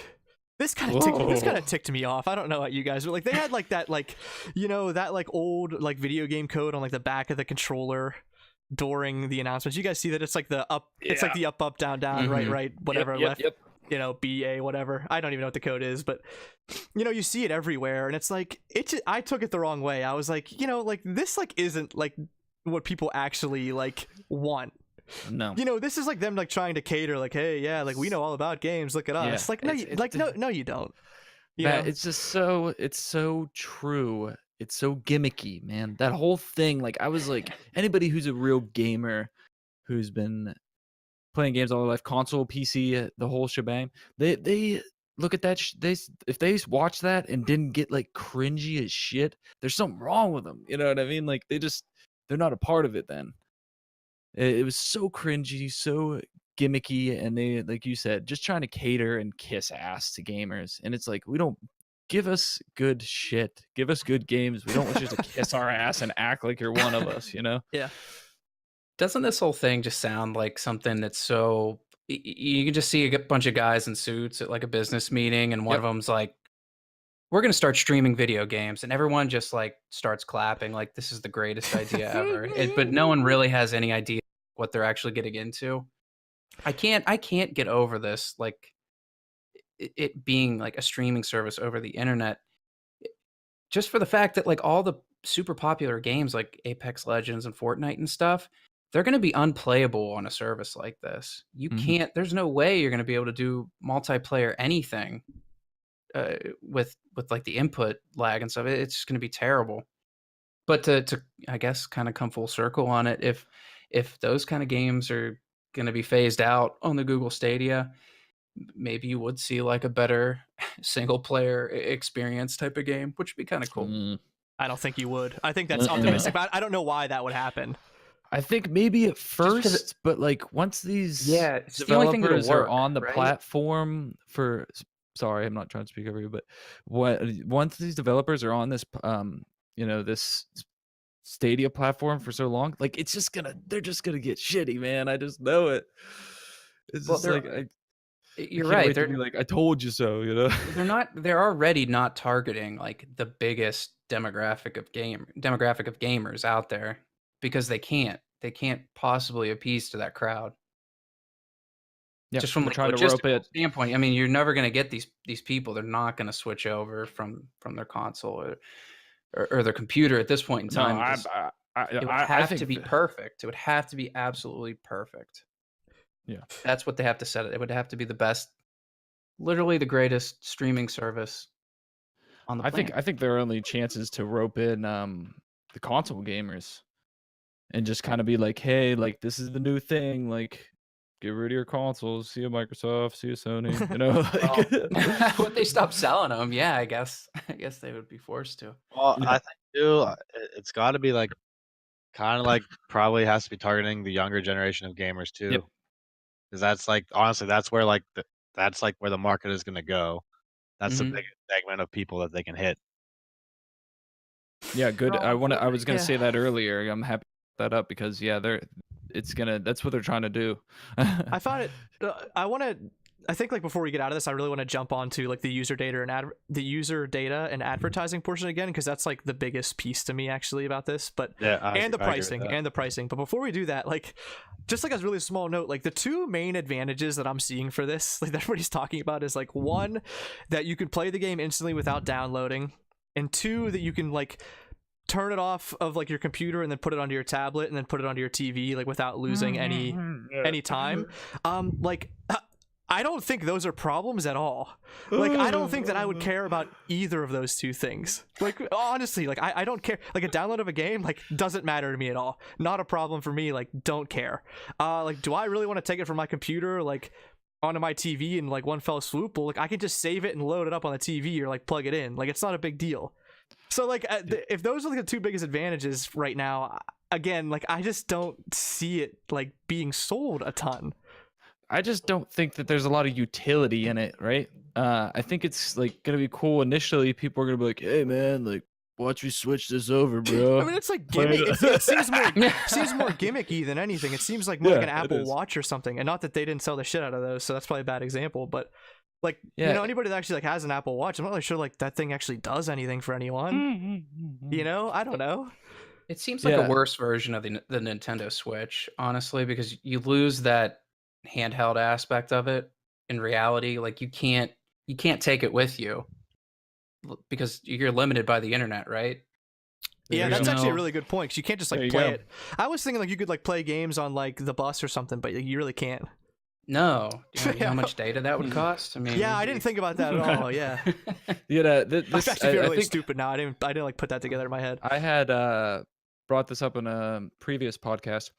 Speaker 1: This kind of ticked me off. I don't know about you guys, but like they had like that like that like old like video game code on like the back of the controller during the announcements. You guys see that it's like the up, it's like the up down right whatever left. BA whatever. I don't even know what the code is, but you see it everywhere, and it's like I took it the wrong way. I was like, like this like isn't like what people actually like want.
Speaker 2: No,
Speaker 1: this is like them like trying to cater like, hey, yeah, like we know all about games, look at us. Like no you don't.
Speaker 2: It's just it's so true. It's so gimmicky, man. That whole thing, like I was like, anybody who's a real gamer who's been playing games all their life, console, PC, the whole shebang, they look at that if they watch that and didn't get like cringy as shit, there's something wrong with them. You know what I mean? Like they're not a part of it then. It was so cringy, so gimmicky, and they, like you said, just trying to cater and kiss ass to gamers. And it's like, we don't give us good shit, give us good games. We don't want you to kiss our ass and act like you're one of us,
Speaker 1: Yeah.
Speaker 3: Doesn't this whole thing just sound like something that's so you can just see a bunch of guys in suits at like a business meeting, and one of them's like, we're going to start streaming video games, and everyone just like starts clapping like this is the greatest idea ever. But no one really has any idea what they're actually getting into. I can't get over this, like it being like a streaming service over the internet, just for the fact that like all the super popular games like Apex Legends and Fortnite and stuff, they're going to be unplayable on a service like this. You can't, there's no way you're going to be able to do multiplayer anything with like the input lag and stuff. It's just going to be terrible. But to I guess kind of come full circle on it, if those kind of games are going to be phased out on the Google Stadia, maybe you would see like a better single player experience type of game, which would be kind of cool.
Speaker 1: I don't think you would. I think that's optimistic, but I don't know why that would happen.
Speaker 2: I think maybe at first, but like once these developers are on the platform for. Sorry, I'm not trying to speak over you, but once these developers are on this, this Stadia platform for so long, like they're just gonna get shitty, man. I just know it. It's just like
Speaker 3: you're right.
Speaker 2: They're like, I told you so.
Speaker 3: They're already not targeting like the biggest demographic of gamers out there because they can't possibly appease to that crowd.
Speaker 2: Yeah,
Speaker 3: just from like a logistical standpoint, I mean, you're never going to get these people. They're not going to switch over from their console or their computer at this point in time. It would have to be perfect. It would have to be absolutely perfect.
Speaker 2: Yeah,
Speaker 3: that's what they have to set it. It would have to be the best, literally the greatest streaming service on the planet.
Speaker 2: I think their only chance is to rope in the console gamers and just kind of be like, hey, like this is the new thing, like. Get rid of your consoles. See you, Microsoft. See you, Sony.
Speaker 3: When they stop selling them, yeah, I guess they would be forced to.
Speaker 4: Well, I think too, it's got to be like, kind of like, probably has to be targeting the younger generation of gamers too, because that's like honestly, that's where like that's like where the market is going to go. That's the biggest segment of people that they can hit.
Speaker 2: Yeah, good. I was gonna say that earlier. I'm happy to put that up because that's what they're trying to do.
Speaker 1: I found it I think like before we get out of this, I really want to jump onto like the user data and advertising portion again, because that's like the biggest piece to me actually about this. But and the pricing. But before we do that, like just like a really small note, like the two main advantages that I'm seeing for this, like that everybody's talking about, is like one, that you can play the game instantly without downloading, and two, that you can like turn it off of like your computer and then put it onto your tablet and then put it onto your TV like without losing any time. I don't think those are problems at all. Like, I don't think that I would care about either of those two things. Like, honestly, like, I don't care. Like, a download of a game, like, doesn't matter to me at all. Not a problem for me. Like, don't care. Like, do I really want to take it from my computer, like, onto my TV in, like, one fell swoop? Well, like, I can just save it and load it up on the TV or, like, plug it in. Like, it's not a big deal. So, like, if those are, like, the two biggest advantages right now, again, like, I just don't see it, like, being sold a ton.
Speaker 2: I just don't think that there's a lot of utility in it, right? I think it's like gonna be cool initially. People are gonna be like, "Hey, man, like, watch me switch this over, bro."
Speaker 1: I mean, it's like gimmick. It seems more gimmicky than anything. It seems like more like an Apple Watch or something. And not that they didn't sell the shit out of those, so that's probably a bad example. But like, you know, anybody that actually like has an Apple Watch, I'm not really sure like that thing actually does anything for anyone. You know, I don't know.
Speaker 3: It seems like a worse version of the Nintendo Switch, honestly, because you lose that handheld aspect of it. In reality, like you can't take it with you because you're limited by the internet, right?
Speaker 1: Yeah, that's actually a really good point, because you can't just like play it. I was thinking like you could like play games on like the bus or something, but you really can't.
Speaker 3: No. Do you know how much data that would cost? I mean,
Speaker 1: yeah, I didn't think about that at all. Yeah.
Speaker 2: This
Speaker 1: I actually feel really stupid now. I didn't like put that together in my head.
Speaker 2: I had brought this up in a previous podcast,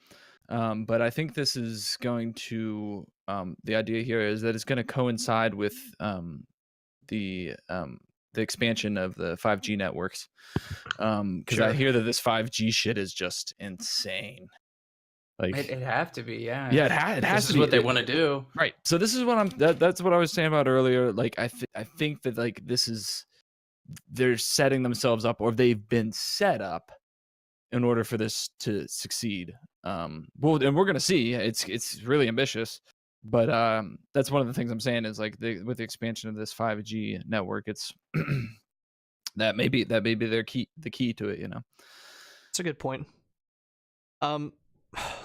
Speaker 2: but I think this is going to the idea here is that it's going to coincide with the expansion of the 5G networks, because I hear that this 5G shit is just insane. Like
Speaker 3: it'd have to be, yeah.
Speaker 2: Yeah, it has
Speaker 3: this
Speaker 2: to
Speaker 3: is
Speaker 2: be
Speaker 3: what they want to do,
Speaker 2: right? So this is what that's what I was saying about earlier. Like I think that like this is they're setting themselves up, or they've been set up in order for this to succeed. Well, and we're gonna see. It's really ambitious, but that's one of the things I'm saying is like with the expansion of this 5G network, it's that may be the key to it. You know,
Speaker 1: it's a good point.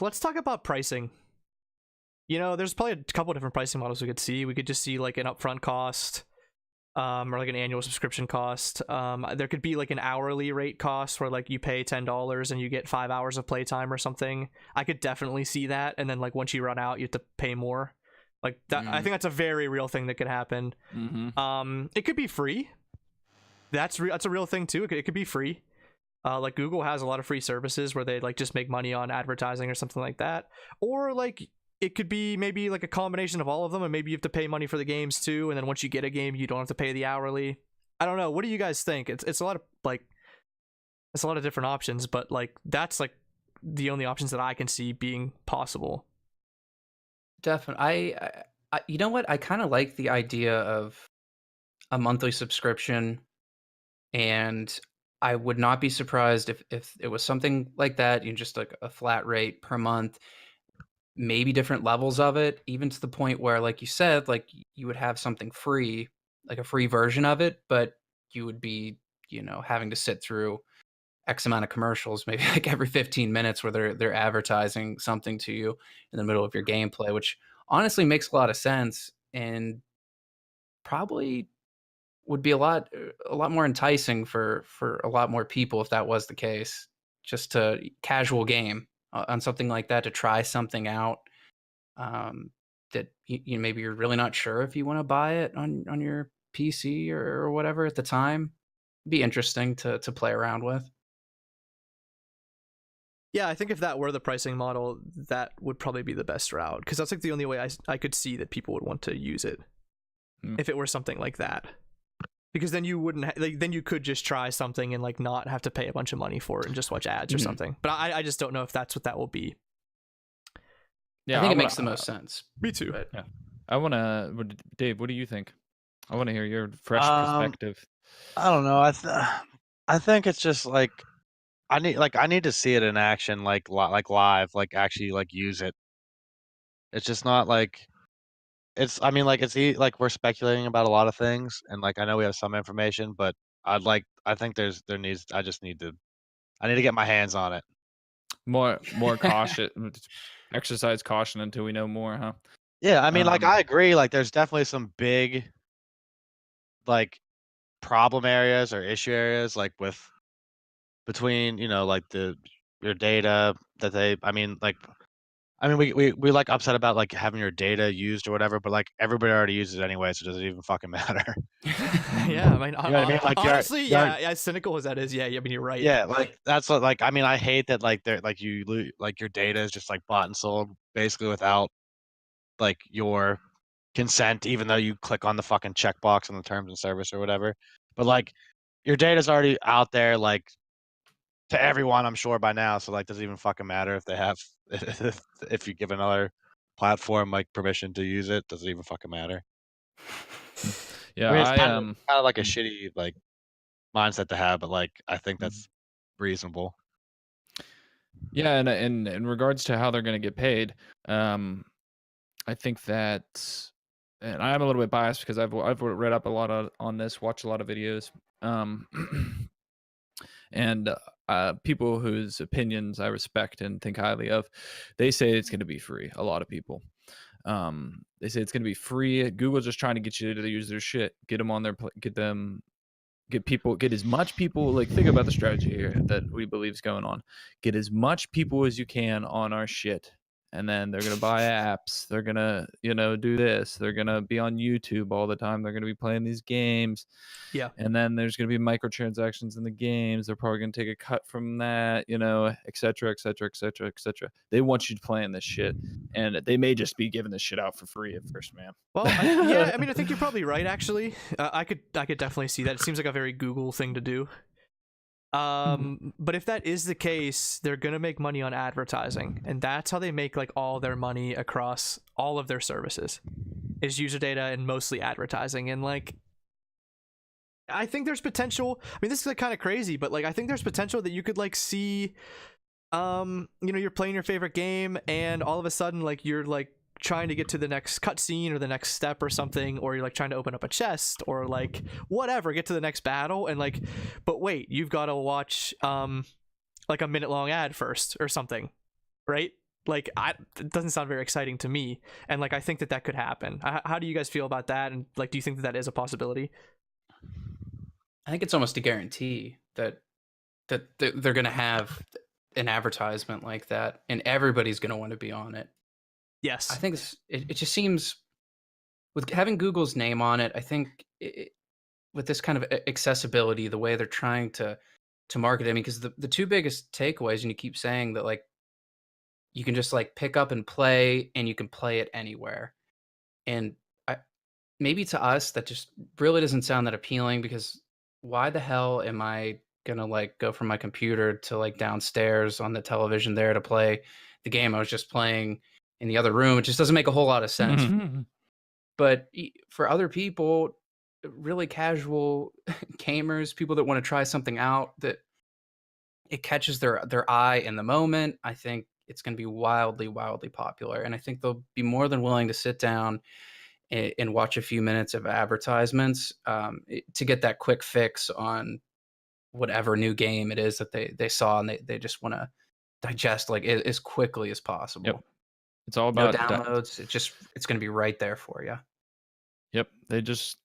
Speaker 1: Let's talk about pricing. You know, there's probably a couple different pricing models we could see. We could just see like an upfront cost, or like an annual subscription cost. There could be like an hourly rate cost where like you pay $10 and you get 5 hours of playtime or something. I could definitely see that. And then like once you run out, you have to pay more. Like that, I think that's a very real thing that could happen. It could be free. That's a real thing too. It could be free. Like Google has a lot of free services where they like just make money on advertising or something like that. Or like it could be maybe like a combination of all of them, and maybe you have to pay money for the games too, and then once you get a game you don't have to pay the hourly. I don't know. What do you guys think? It's a lot of like it's a lot of different options, but like that's like the only options that I can see being possible.
Speaker 3: Definitely. I you know what? I kind of like the idea of a monthly subscription, and I would not be surprised if it was something like that, you know, just like a flat rate per month, maybe different levels of it, even to the point where, like you said, like you would have something free, like a free version of it, but you would be, you know, having to sit through X amount of commercials, maybe like every 15 minutes where they're advertising something to you in the middle of your gameplay, which honestly makes a lot of sense and probably would be a lot more enticing for a lot more people if that was the case. Just to casual game on something like that, to try something out that you maybe you're really not sure if you want to buy it on your PC or whatever at the time. It'd be interesting to play around with.
Speaker 1: Yeah, I think if that were the pricing model, that would probably be the best route, because that's like the only way I could see that people would want to use it. If it were something like that. Because then you wouldn't then you could just try something and like not have to pay a bunch of money for it and just watch ads or something. But I just don't know if that's what that will be.
Speaker 3: Yeah, I think it makes the most sense.
Speaker 1: Me too.
Speaker 3: But,
Speaker 2: yeah, I want to. Dave, what do you think? I want to hear your fresh perspective.
Speaker 4: I don't know. I think it's just like I need to see it in action, like live, like actually like use it. It's just not like I mean, like like we're speculating about a lot of things, and like I know we have some information, but I think I need to get my hands on it.
Speaker 2: More caution, exercise caution until we know more, huh?
Speaker 4: Yeah, I mean, like I agree. Like, there's definitely some big, like, problem areas or issue areas, like between like your data that I mean, like I mean, we like upset about like having your data used or whatever, but like everybody already uses it anyway, so does it even fucking matter?
Speaker 1: Yeah, I mean,
Speaker 4: You know what I mean? Like
Speaker 1: honestly,
Speaker 4: you're
Speaker 1: yeah, as cynical as that is, yeah, I mean, you're right.
Speaker 4: yeah, like that's what like I mean, I hate that like they're like like your data is just like bought and sold basically without like your consent, even though you click on the fucking checkbox on the terms and service or whatever. But like your data's already out there, like to everyone, I'm sure by now. So like, does it even fucking matter if they have if you give another platform like permission to use it? Does it even fucking matter?
Speaker 2: Yeah,
Speaker 4: I mean, it's
Speaker 2: I
Speaker 4: kind of like a
Speaker 2: mm,
Speaker 4: shitty like mindset to have, but like I think
Speaker 2: mm.
Speaker 4: that's reasonable.
Speaker 2: Yeah, and in regards to how they're going to get paid, I think that, and I'm a little bit biased because I've read up a lot on this, watched a lot of videos, um, and people whose opinions I respect and think highly of, they say it's going to be free. A lot of people, they say it's going to be free. Google's just trying to get you to use their shit, get them on their, get as much people, like, think about the strategy here that we believe is going on. Get as much people as you can on our shit, and then they're gonna buy apps, they're gonna, do this, they're gonna be on YouTube all the time, they're gonna be playing these games,
Speaker 1: Yeah.
Speaker 2: and then there's gonna be microtransactions in the games, they're probably gonna take a cut from that, et cetera, et cetera, et cetera, et cetera. They want you to play in this shit, and they may just be giving this shit out for free at first, man.
Speaker 1: Well, yeah, I mean, I think you're probably right. Actually, I could definitely see that. It seems like a very Google thing to do. But if that is the case, they're gonna make money on advertising, and that's how they make like all their money across all of their services, is user data and mostly advertising. And like, I think there's potential. I mean, this is like kind of crazy, but like, I think there's potential that you could like see, you're playing your favorite game, and all of a sudden, like, you're like trying to get to the next cutscene or the next step or something, or you're like trying to open up a chest or like whatever, get to the next battle, and like, but wait, you've got to watch like a minute-long ad first or something, right? Like, it doesn't sound very exciting to me, and like, I think that could happen. How do you guys feel about that? And like, do you think that is a possibility?
Speaker 3: I think it's almost a guarantee that they're going to have an advertisement like that, and everybody's going to want to be on it.
Speaker 1: Yes.
Speaker 3: I think it just seems, with having Google's name on it, I think with this kind of accessibility, the way they're trying to market it, I mean, because the two biggest takeaways, and you keep saying that, like, you can just like pick up and play, and you can play it anywhere. And maybe to us, that just really doesn't sound that appealing, because why the hell am I gonna like go from my computer to like downstairs on the television there to play the game I was just playing in the other room? It just doesn't make a whole lot of sense. But for other people, really casual gamers, people that want to try something out, that it catches their eye in the moment, I think it's going to be wildly, wildly popular. And I think they'll be more than willing to sit down and watch a few minutes of advertisements to get that quick fix on whatever new game it is that they saw, and they just want to digest like as quickly as possible.
Speaker 2: Yep. It's all
Speaker 3: No
Speaker 2: about
Speaker 3: downloads. It's going to be right there for you.
Speaker 2: Yep, they're just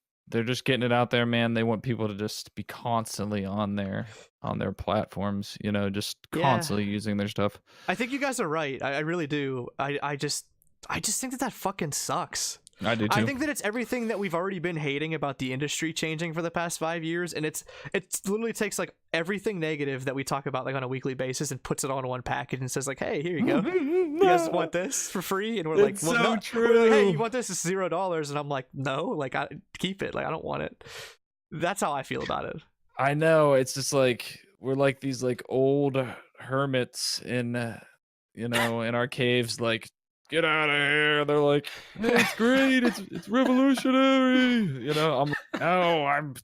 Speaker 2: getting it out there, man. They want people to just be constantly on their platforms, just constantly using their stuff.
Speaker 1: I think you guys are right. I really do. I just think that fucking sucks.
Speaker 2: I do too.
Speaker 1: I think that it's everything that we've already been hating about the industry changing for the past 5 years, and it literally takes like everything negative that we talk about like on a weekly basis and puts it all in one package and says like, hey, here you go. You guys want this for free? And we're like, well, no.
Speaker 2: True.
Speaker 1: We're like, hey, you want this? It's $0. And I'm like, no, like, I keep it. Like, I don't want it. That's how I feel about it.
Speaker 2: I know. It's just like we're like these like old hermits in in our caves, like, get out of here. They're like, hey, it's great, it's revolutionary. I'm like, no, I'm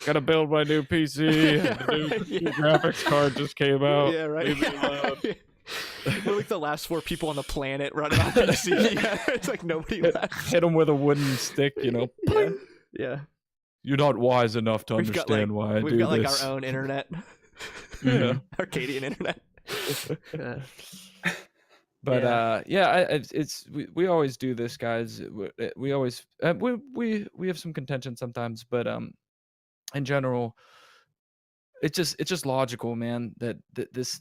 Speaker 2: gonna build my new PC. The new graphics card just came out.
Speaker 1: Yeah, right. We're like the last 4 people on the planet running on PC. Yeah, it's like nobody left.
Speaker 2: Hit them with a wooden stick,
Speaker 1: Yeah.
Speaker 2: You're not wise enough to understand why I do this.
Speaker 1: We've got like our own internet.
Speaker 2: Yeah.
Speaker 1: Arcadian internet.
Speaker 2: But we always do this, guys. We always we have some contention sometimes, but in general, it's just logical, man, that this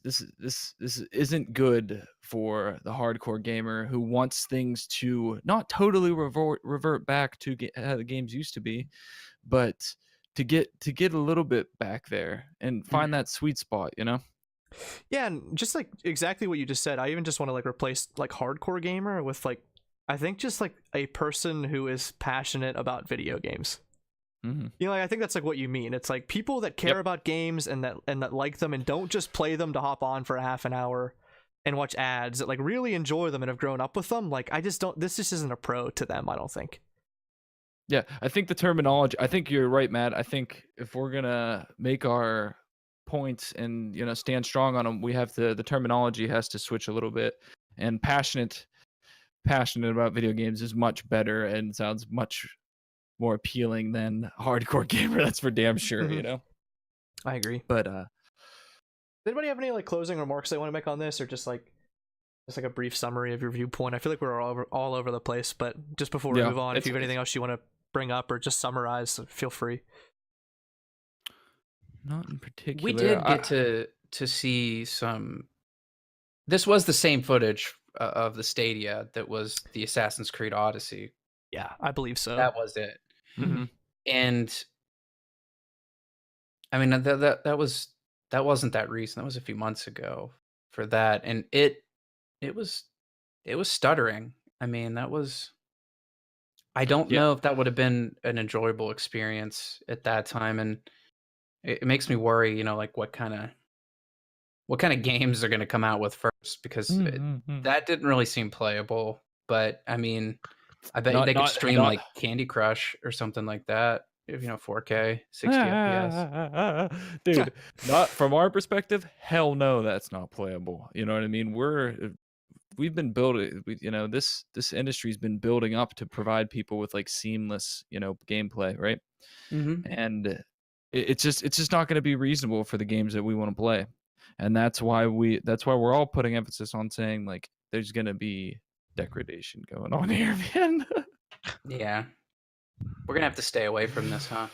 Speaker 2: isn't good for the hardcore gamer who wants things to not totally revert back to how the games used to be, but to get a little bit back there and find that sweet spot, you know?
Speaker 1: Yeah, and just like exactly what you just said, I even just want to like replace like hardcore gamer with like, I think just like a person who is passionate about video games.
Speaker 2: Mm-hmm.
Speaker 1: You know, like, I think that's like what you mean. It's like people that care about games and that like them and don't just play them to hop on for a half an hour and watch ads, that like really enjoy them and have grown up with them. Like, I just don't, this just isn't a pro to them, I don't think.
Speaker 2: Yeah, I think the terminology, I think you're right, Matt. I think if we're gonna make our points and, you know, stand strong on them, we have to, the terminology has to switch a little bit. And passionate about video games is much better and sounds much more appealing than hardcore gamer. That's for damn sure, you know?
Speaker 1: I agree.
Speaker 2: But
Speaker 1: does anybody have any like closing remarks they want to make on this, or just like a brief summary of your viewpoint? I feel like we're all over the place, but just before we move on, if you have anything else you want to bring up or just summarize, feel free.
Speaker 2: Not in particular.
Speaker 3: We did get to see some. This was the same footage of the Stadia that was the Assassin's Creed Odyssey.
Speaker 1: Yeah, I believe so.
Speaker 3: That was it.
Speaker 2: Mm-hmm.
Speaker 3: And I mean that wasn't that recent. That was a few months ago for that, and it was stuttering. I mean, that was. I don't know if that would have been an enjoyable experience at that time, and it makes me worry. You know, like what kind of games are going to come out with first, because that didn't really seem playable. But I mean, I bet they could stream like Candy Crush or something like that. If, you know, 4K, 60 FPS.
Speaker 2: Dude, not from our perspective. Hell no, that's not playable. You know what I mean? We've been building, you know, this industry's been building up to provide people with like seamless, you know, gameplay, right?
Speaker 3: Mm-hmm.
Speaker 2: And it's just not going to be reasonable for the games that we want to play. And that's why we're all putting emphasis on saying like there's going to be degradation going on here, man.
Speaker 3: Yeah. We're going to have to stay away from this, huh?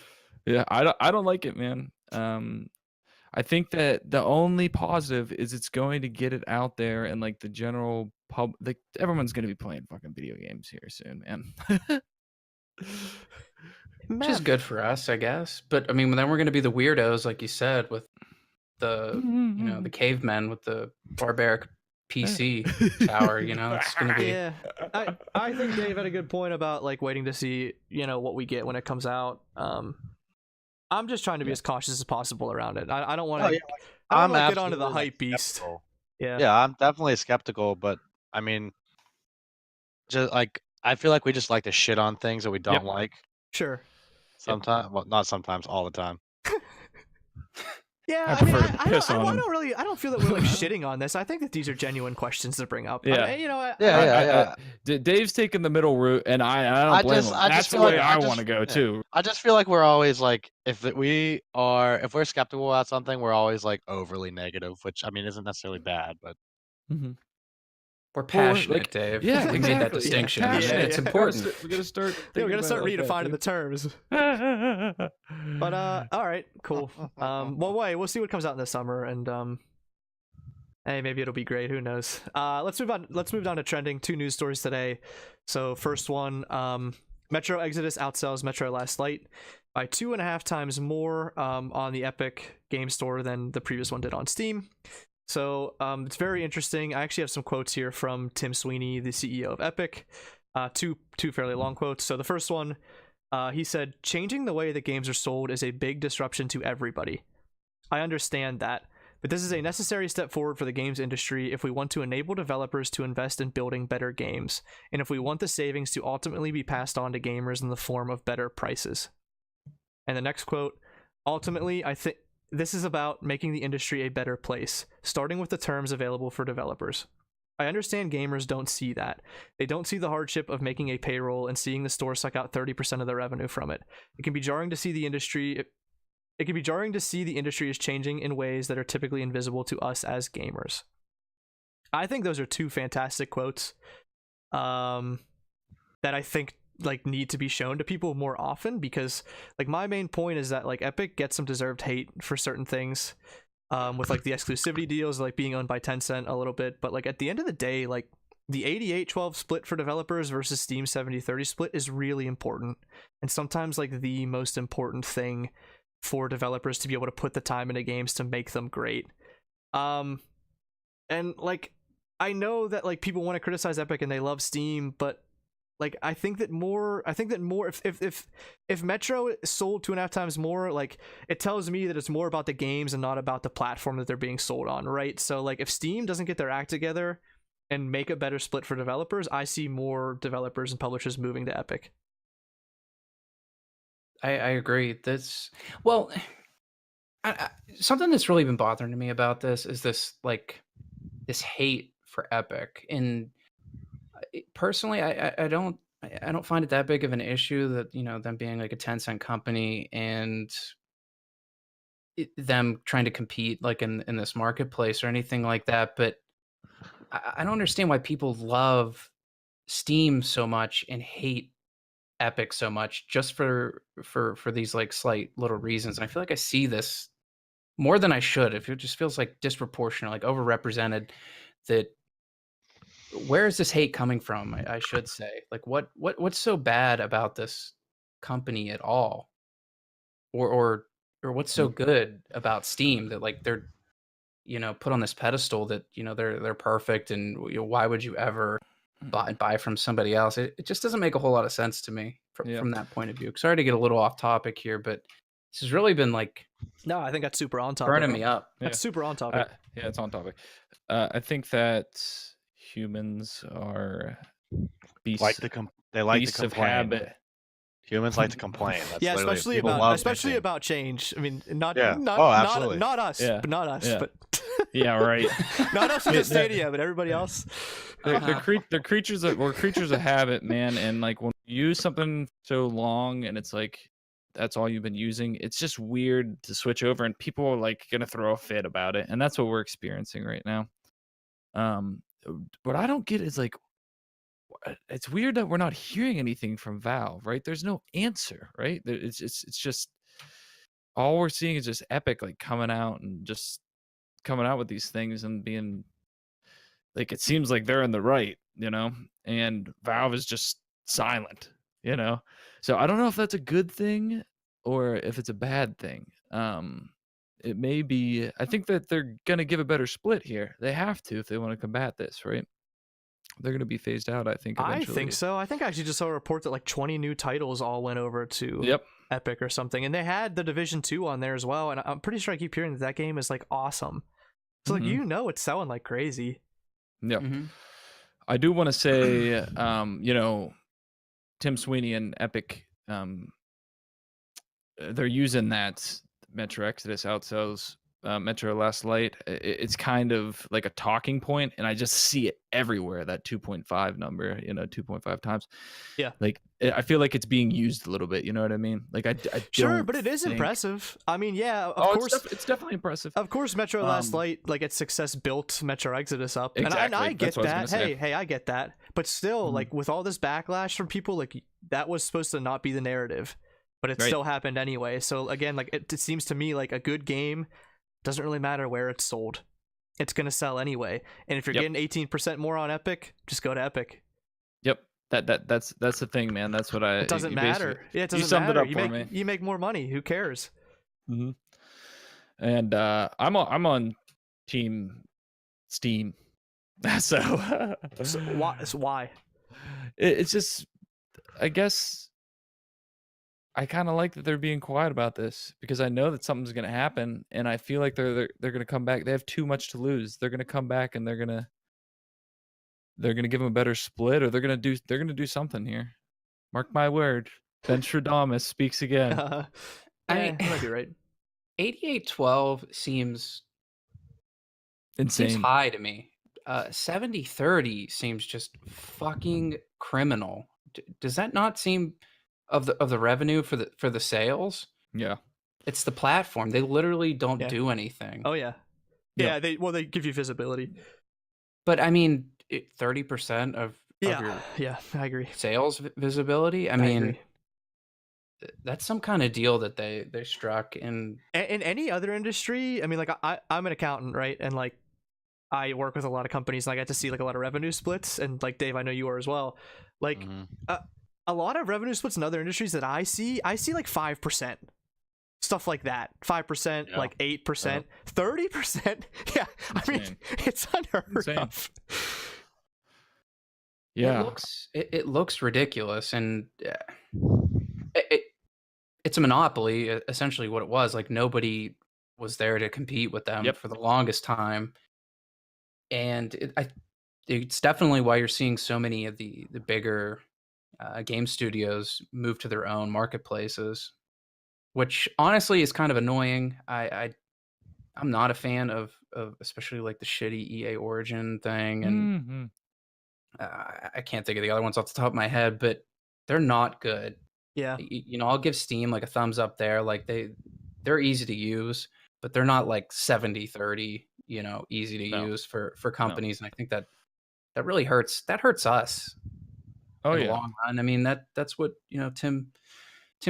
Speaker 2: Yeah, I don't like it, man. I think that the only positive is it's going to get it out there, and like the general like everyone's going to be playing fucking video games here soon, man.
Speaker 3: Which is good for us, I guess. But I mean, then we're going to be the weirdos, like you said, with the you know, the cavemen with the barbaric PC tower. You know, it's going to be.
Speaker 1: Yeah, I think Dave had a good point about like waiting to see, you know, what we get when it comes out. I'm just trying to be as cautious as possible around it. I don't want to. I don't want to get onto the hype beast.
Speaker 4: Skeptical.
Speaker 1: Yeah,
Speaker 4: I'm definitely skeptical, but I mean, just like I feel like we just like to shit on things that we don't like.
Speaker 1: Sure.
Speaker 4: Sometimes, well, not sometimes, all the time.
Speaker 1: Yeah, I mean, I don't feel that we're like shitting on this. I think that these are genuine questions to bring up.
Speaker 2: Yeah.
Speaker 1: I mean, you know,
Speaker 2: Dave's taking the middle route, and I don't blame him. That's the way I want to go too.
Speaker 4: I just feel like we're always like, if we're skeptical about something, we're always like overly negative, which I mean isn't necessarily bad, but
Speaker 3: we're passionate, like, Dave.
Speaker 2: Yeah,
Speaker 3: we made that distinction. Yeah, it's important.
Speaker 2: We gotta start.
Speaker 1: We gotta start redefining the terms. But all right, cool. Well, wait, we'll see what comes out in the summer, and hey, maybe it'll be great. Who knows? Let's move on. Let's move down to trending. 2 news stories today. So first one, Metro Exodus outsells Metro Last Light by 2.5 times more on the Epic Game Store than the previous one did on Steam. So it's very interesting. I actually have some quotes here from Tim Sweeney, the CEO of Epic. Two fairly long quotes. So the first one, he said, "Changing the way that games are sold is a big disruption to everybody. I understand that, but this is a necessary step forward for the games industry if we want to enable developers to invest in building better games, and if we want the savings to ultimately be passed on to gamers in the form of better prices." And the next quote, "Ultimately, I think this is about making the industry a better place, starting with the terms available for developers. I understand gamers don't see that. They don't see the hardship of making a payroll and seeing the store suck out 30% of their revenue from it. It can be jarring to see the industry is changing in ways that are typically invisible to us as gamers." I think those are 2 fantastic quotes that I think like need to be shown to people more often, because like my main point is that like Epic gets some deserved hate for certain things, with like the exclusivity deals, like being owned by Tencent a little bit, but like at the end of the day, like the 88-12 split for developers versus Steam 70-30 split is really important, and sometimes like the most important thing for developers to be able to put the time into games to make them great. And like I know that like people want to criticize Epic and they love Steam, but like I think that more if Metro is sold 2.5 times more, like it tells me that it's more about the games and not about the platform that they're being sold on, right? So like if Steam doesn't get their act together and make a better split for developers, I see more developers and publishers moving to Epic.
Speaker 3: I agree. That's well, something that's really been bothering me about this is this like this hate for Epic. And personally, I don't find it that big of an issue that, you know, them being like a Tencent company and them trying to compete like in this marketplace or anything like that. But I don't understand why people love Steam so much and hate Epic so much just for these like slight little reasons. And I feel like I see this more than I should. If it just feels like disproportionate, like overrepresented. That where is this hate coming from? I should say, like what's so bad about this company at all, or what's so good about Steam that like they're, you know, put on this pedestal that, you know, they're perfect, and you know, why would you ever buy from somebody else? It just doesn't make a whole lot of sense to me from that point of view. Sorry to get a little off topic here, but this has really been like,
Speaker 1: no, I think that's super on topic.
Speaker 3: Burning me up.
Speaker 1: That's super on topic.
Speaker 2: Yeah, it's on topic. I think that humans are beasts.
Speaker 4: They like to
Speaker 2: beasts of
Speaker 4: complain.
Speaker 2: habit.
Speaker 4: Humans like to complain. That's
Speaker 1: yeah,
Speaker 4: literally-
Speaker 1: especially
Speaker 4: people love
Speaker 1: especially
Speaker 4: bitching.
Speaker 1: about change. I mean, not
Speaker 4: absolutely.
Speaker 1: not us,
Speaker 2: Yeah.
Speaker 1: but not us,
Speaker 2: Yeah.
Speaker 1: but
Speaker 2: Yeah, right.
Speaker 1: not us with Stadia, but everybody else.
Speaker 2: They're creatures we're creatures of habit, man. And like when you use something so long and it's like that's all you've been using, it's just weird to switch over, and people are like gonna throw a fit about it, and that's what we're experiencing right now. What I don't get is like, it's weird that we're not hearing anything from Valve, right? There's no answer, right? It's just all we're seeing is just Epic like coming out with these things and being like, it seems like they're in the right, you know, and Valve is just silent, you know. So I don't know if that's a good thing or if it's a bad thing. It may be. I think that they're gonna give a better split here. They have to if they want to combat this, right? They're gonna be phased out, I think. Eventually.
Speaker 1: I think so. I think I actually just saw a report that like 20 new titles all went over to Epic or something, and they had the Division 2 on there as well. And I'm pretty sure I keep hearing that game is like awesome. So like, you know, it's selling like crazy.
Speaker 2: Yeah. I do want to say, you know, Tim Sweeney and Epic, they're using that Metro Exodus outsells Metro Last Light. It's kind of like a talking point, and I just see it everywhere, that 2.5 number, you know, 2.5 times.
Speaker 1: Yeah.
Speaker 2: Like, I feel like it's being used a little bit, you know what I mean? Like, I
Speaker 1: Sure,
Speaker 2: don't
Speaker 1: but it is
Speaker 2: think...
Speaker 1: impressive. I mean, yeah, of course.
Speaker 2: It's definitely impressive.
Speaker 1: Of course, Metro Last Light, like its success built Metro Exodus up.
Speaker 2: Exactly.
Speaker 1: And I get that.
Speaker 2: Say.
Speaker 1: Hey, I get that. But still, like with all this backlash from people, like that was supposed to not be the narrative, but it still happened anyway. So again, like it seems to me like a good game doesn't really matter where it's sold. It's going to sell anyway. And if you're getting 18% more on Epic, just go to Epic.
Speaker 2: Yep. That's the thing, man. That's what
Speaker 1: It doesn't matter. Yeah, it doesn't
Speaker 2: summed
Speaker 1: matter.
Speaker 2: it up for me.
Speaker 1: You make more money. Who cares?
Speaker 2: And I'm on Team Steam. So
Speaker 1: why?
Speaker 2: It's just, I guess I kind of like that they're being quiet about this, because I know that something's going to happen, and I feel like they're going to come back. They have too much to lose. They're going to come back, and they're going to give them a better split, or they're going to do something here. Mark my word. Ben Stradamus speaks again.
Speaker 1: I mean, you might be right.
Speaker 3: 88-12 seems
Speaker 2: insane.
Speaker 3: Seems high to me. 70-30 seems just fucking criminal. Does that not seem of the revenue for the sales?
Speaker 2: Yeah,
Speaker 3: it's the platform. They literally don't do anything.
Speaker 1: Oh yeah, yeah. They give you visibility.
Speaker 3: But I mean, 30% of
Speaker 1: Yeah, I agree.
Speaker 3: sales visibility. I
Speaker 1: I
Speaker 3: mean,
Speaker 1: agree.
Speaker 3: that's some kind of deal that they struck in.
Speaker 1: In any other industry, I mean, like I'm an accountant, right? And like I work with a lot of companies, and I get to see like a lot of revenue splits. And like Dave, I know you are as well. Like
Speaker 4: Mhm.
Speaker 1: a lot of revenue splits in other industries that I see like 5%. Stuff like that, 5%,
Speaker 4: Yeah.
Speaker 1: like 8%, 30%. Yeah, I mean,
Speaker 2: Insane.
Speaker 1: it's unheard
Speaker 2: Insane.
Speaker 1: of.
Speaker 2: Yeah.
Speaker 3: It looks ridiculous, and it's a monopoly, essentially what it was. Like nobody was there to compete with them
Speaker 2: Yep.
Speaker 3: for the longest time, and it's definitely why you're seeing so many of the bigger game studios move to their own marketplaces, which honestly is kind of annoying. I'm not a fan of especially like the shitty EA Origin thing, and
Speaker 2: Mhm.
Speaker 3: I can't think of the other ones off the top of my head, but they're not good.
Speaker 1: Yeah,
Speaker 3: You know, I'll give Steam like a thumbs up there. Like they're easy to use, but they're not like 70-30, you know, easy to
Speaker 2: No.
Speaker 3: use for companies. And I think that really hurts. That hurts us
Speaker 2: Oh
Speaker 3: in the
Speaker 2: yeah.
Speaker 3: long run. I mean, that's what, you know, Tim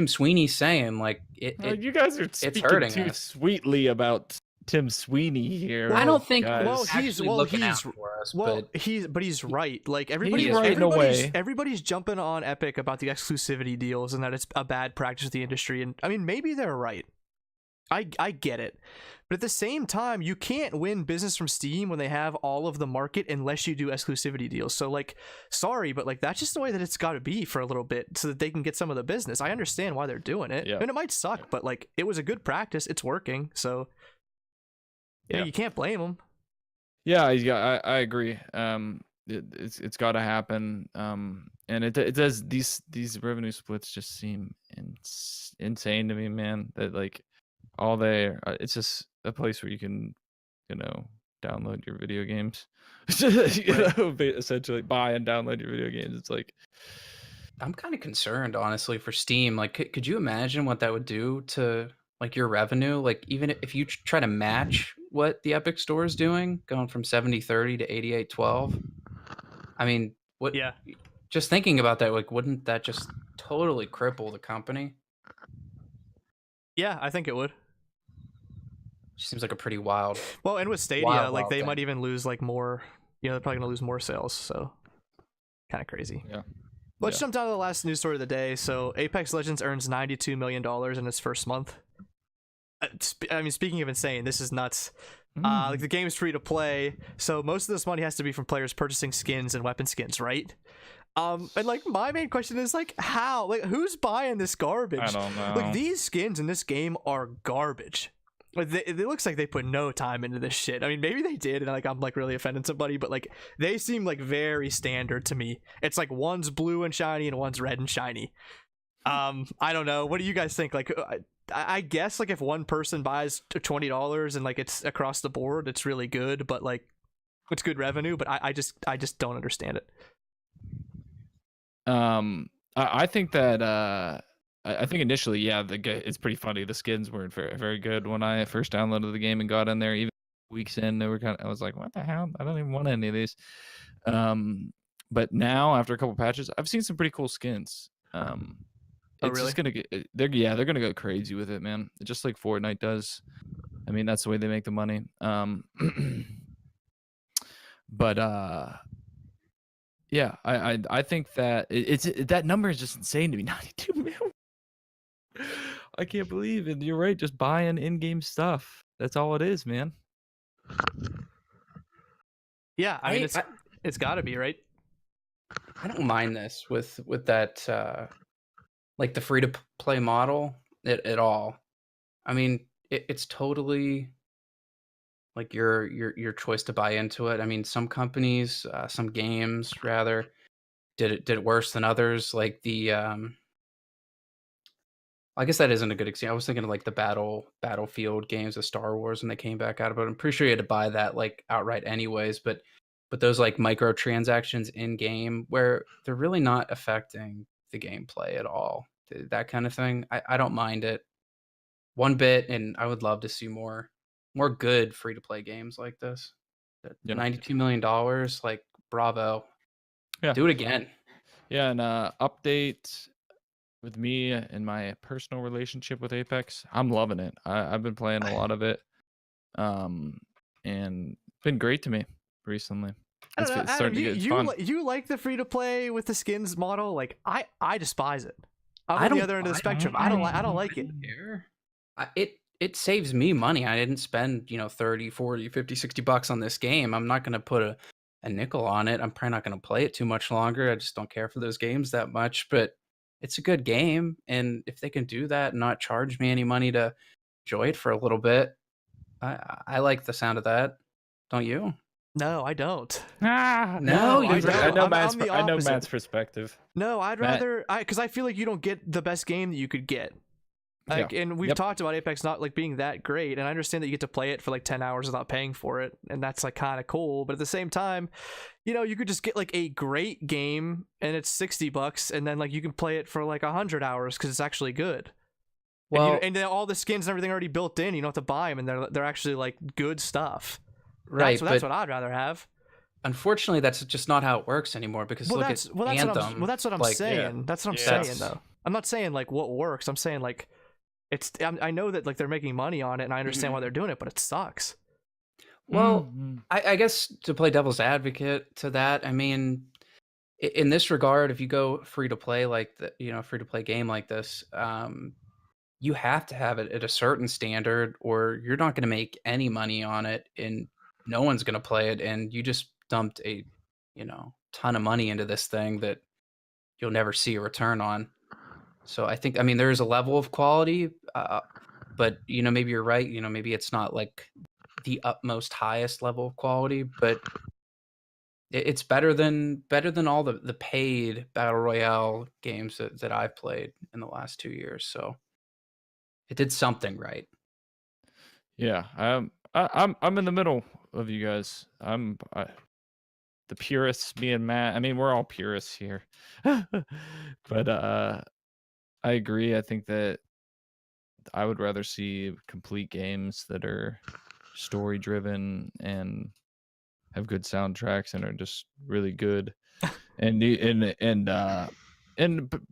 Speaker 3: Sweeney's saying. Like
Speaker 2: You guys are speaking
Speaker 3: hurting
Speaker 2: too
Speaker 3: us.
Speaker 2: sweetly about Tim Sweeney here.
Speaker 3: I don't think
Speaker 2: guys.
Speaker 1: well,
Speaker 3: he's actually looking out for us, but
Speaker 1: he's right. Like
Speaker 3: He's
Speaker 2: right in a way.
Speaker 1: everybody's jumping on Epic about the exclusivity deals and that it's a bad practice of the industry. And I mean, maybe they're right. I get it. But at the same time, you can't win business from Steam when they have all of the market unless you do exclusivity deals. So like, sorry, but like that's just the way that it's got to be for a little bit so that they can get some of the business. I understand why they're doing it.
Speaker 2: Yeah.
Speaker 1: And it might suck, but like it was a good practice. It's working. So yeah, you can't blame them.
Speaker 2: Yeah, I agree. It's got to happen. And it does. These revenue splits just seem insane to me, man. That like all they it's just a place where you can, you know, download your video games. Essentially buy and download your video games. It's like
Speaker 3: I'm kind of concerned, honestly, for Steam. Like, could you imagine what that would do to like your revenue? Like, even if you try to match what the Epic Store is doing, going from 70-30 to 88-12. I mean, what?
Speaker 1: Yeah.
Speaker 3: Just thinking about that, like, wouldn't that just totally cripple the company?
Speaker 1: Yeah, I think it would.
Speaker 3: Seems like a pretty wild.
Speaker 1: Well, and with Stadia,
Speaker 3: Wild
Speaker 1: like they
Speaker 3: thing.
Speaker 1: might even lose like more. You know, they're probably gonna lose more sales. So kind of crazy.
Speaker 2: Yeah.
Speaker 1: Let's jump down to the last news story of the day. So Apex Legends earns $92 million in its first month. I mean, speaking of insane, this is nuts. Like the game's free to play, so most of this money has to be from players purchasing skins and weapon skins, right? And like my main question is like, how? Like, who's buying this garbage?
Speaker 2: I don't know.
Speaker 1: Like these skins in this game are garbage. Like it looks like they put no time into this shit. I mean, maybe they did, and like I'm like really offending somebody, but like they seem like very standard to me. It's like one's blue and shiny and one's red and shiny. I don't know. What do you guys think? Like, I guess like if one person buys $20 and like it's across the board, it's really good, but like it's good revenue. But I just don't understand it.
Speaker 2: I think that I think initially, yeah, it's pretty funny. The skins weren't very, very good when I first downloaded the game and got in there. Even weeks in, they were I was like, what the hell? I don't even want any of these. But now after a couple patches, I've seen some pretty cool skins. It's
Speaker 1: really?
Speaker 2: just gonna get they're gonna go crazy with it, man. Just like Fortnite does. I mean, that's the way they make the money. But yeah, I think that that number is just insane to me. 92 million. I can't believe it. You're right. Just buying in-game stuff. That's all it is, man.
Speaker 1: Yeah, I mean it's got to be, right?
Speaker 3: I don't mind this with that like the free to play model at all. I mean, it's totally like your choice to buy into it. I mean, some companies, some games rather, did it worse than others. Like the I guess that isn't a good example. I was thinking of like the Battlefield games of Star Wars when they came back out of it. I'm pretty sure you had to buy that like outright anyways, but those like microtransactions in game where they're really not affecting the gameplay at all. That kind of thing. I don't mind it one bit, and I would love to see more good free to play games like this.
Speaker 2: Yeah.
Speaker 3: $92 million, like bravo.
Speaker 2: Yeah.
Speaker 3: Do it again.
Speaker 2: Yeah, and update with me and my personal relationship with Apex. I'm loving it. I've been playing a lot of it, and it's been great to me recently.
Speaker 1: I don't know,
Speaker 2: It's
Speaker 1: Adam,
Speaker 2: starting to get fun.
Speaker 1: you like the free to play with the skins model? Like I despise it. I'm
Speaker 3: I
Speaker 1: on the
Speaker 3: don't-
Speaker 1: other end of the
Speaker 3: I
Speaker 1: spectrum. I don't like it.
Speaker 3: care. It saves me money. I didn't spend 30, 40, 50, 60 bucks on this game. I'm not going to put a nickel on it. I'm probably not going to play it too much longer. I just don't care for those games that much, but it's a good game, and if they can do that and not charge me any money to enjoy it for a little bit, I like the sound of that. Don't you?
Speaker 1: No, I don't.
Speaker 2: Ah,
Speaker 3: No,
Speaker 1: I
Speaker 3: you
Speaker 1: don't.
Speaker 2: I know
Speaker 1: I'm
Speaker 2: Matt's.
Speaker 1: the
Speaker 2: I know
Speaker 1: opposite.
Speaker 2: Matt's perspective.
Speaker 1: No, I'd
Speaker 2: Matt-
Speaker 1: rather because I feel like you don't get the best game that you could get. Like, and we've
Speaker 2: Yep.
Speaker 1: talked about Apex not like being that great, and I understand that you get to play it for like 10 hours without paying for it, and that's like kind of cool. But at the same time, you could just get like a great game and it's $60, and then like you can play it for like 100 hours because it's actually good.
Speaker 3: Well,
Speaker 1: And then all the skins and everything already built in. You don't have to buy them, and they're actually like good stuff.
Speaker 3: right,
Speaker 1: That's
Speaker 3: but
Speaker 1: what I'd rather have.
Speaker 3: unfortunately, that's just not how it works anymore. Because look at Anthem.
Speaker 1: That's what I'm
Speaker 3: like,
Speaker 1: saying. That's what I'm
Speaker 2: Yeah.
Speaker 1: saying though. I'm not saying like what works. I'm saying like I know that like they're making money on it, and I understand why they're doing it, but it sucks.
Speaker 3: Well,
Speaker 2: Mhm.
Speaker 3: I guess to play devil's advocate to that, I mean, in this regard, if you go free to play like free to play game like this, you have to have it at a certain standard, or you're not going to make any money on it, and no one's going to play it, and you just dumped a ton of money into this thing that you'll never see a return on. So I think, I mean, there is a level of quality, but maybe you're right. Maybe it's not like the utmost highest level of quality, but it's better than all the paid battle royale games that I've played in the last 2 years. So it did something right.
Speaker 2: Yeah, I'm in the middle of you guys. The purists, me and Matt. I mean, we're all purists here, but I agree. I think that I would rather see complete games that are story driven and have good soundtracks and are just really good. And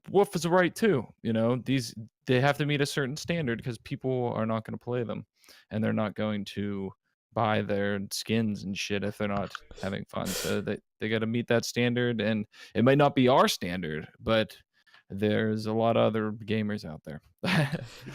Speaker 2: Wolf is right too. They have to meet a certain standard because people are not going to play them, and they're not going to buy their skins and shit if they're not having fun. So they got to meet that standard, and it might not be our standard, but there's a lot of other gamers out there.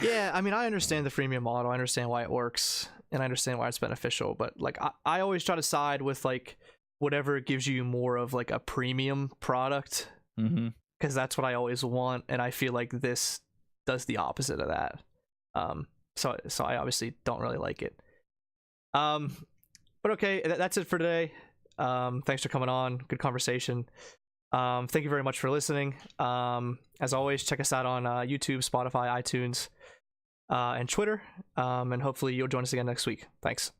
Speaker 1: Yeah, I mean, I understand the freemium model. I understand why it works, and I understand why it's beneficial. But like, I always try to side with like whatever gives you more of like a premium product,
Speaker 2: Mm-hmm.
Speaker 1: because that's what I always want, and I feel like this does the opposite of that. So I obviously don't really like it. But okay, that's it for today. Thanks for coming on. Good conversation. Thank you very much for listening. As always, check us out on YouTube, Spotify, iTunes, and Twitter. And hopefully you'll join us again next week. Thanks.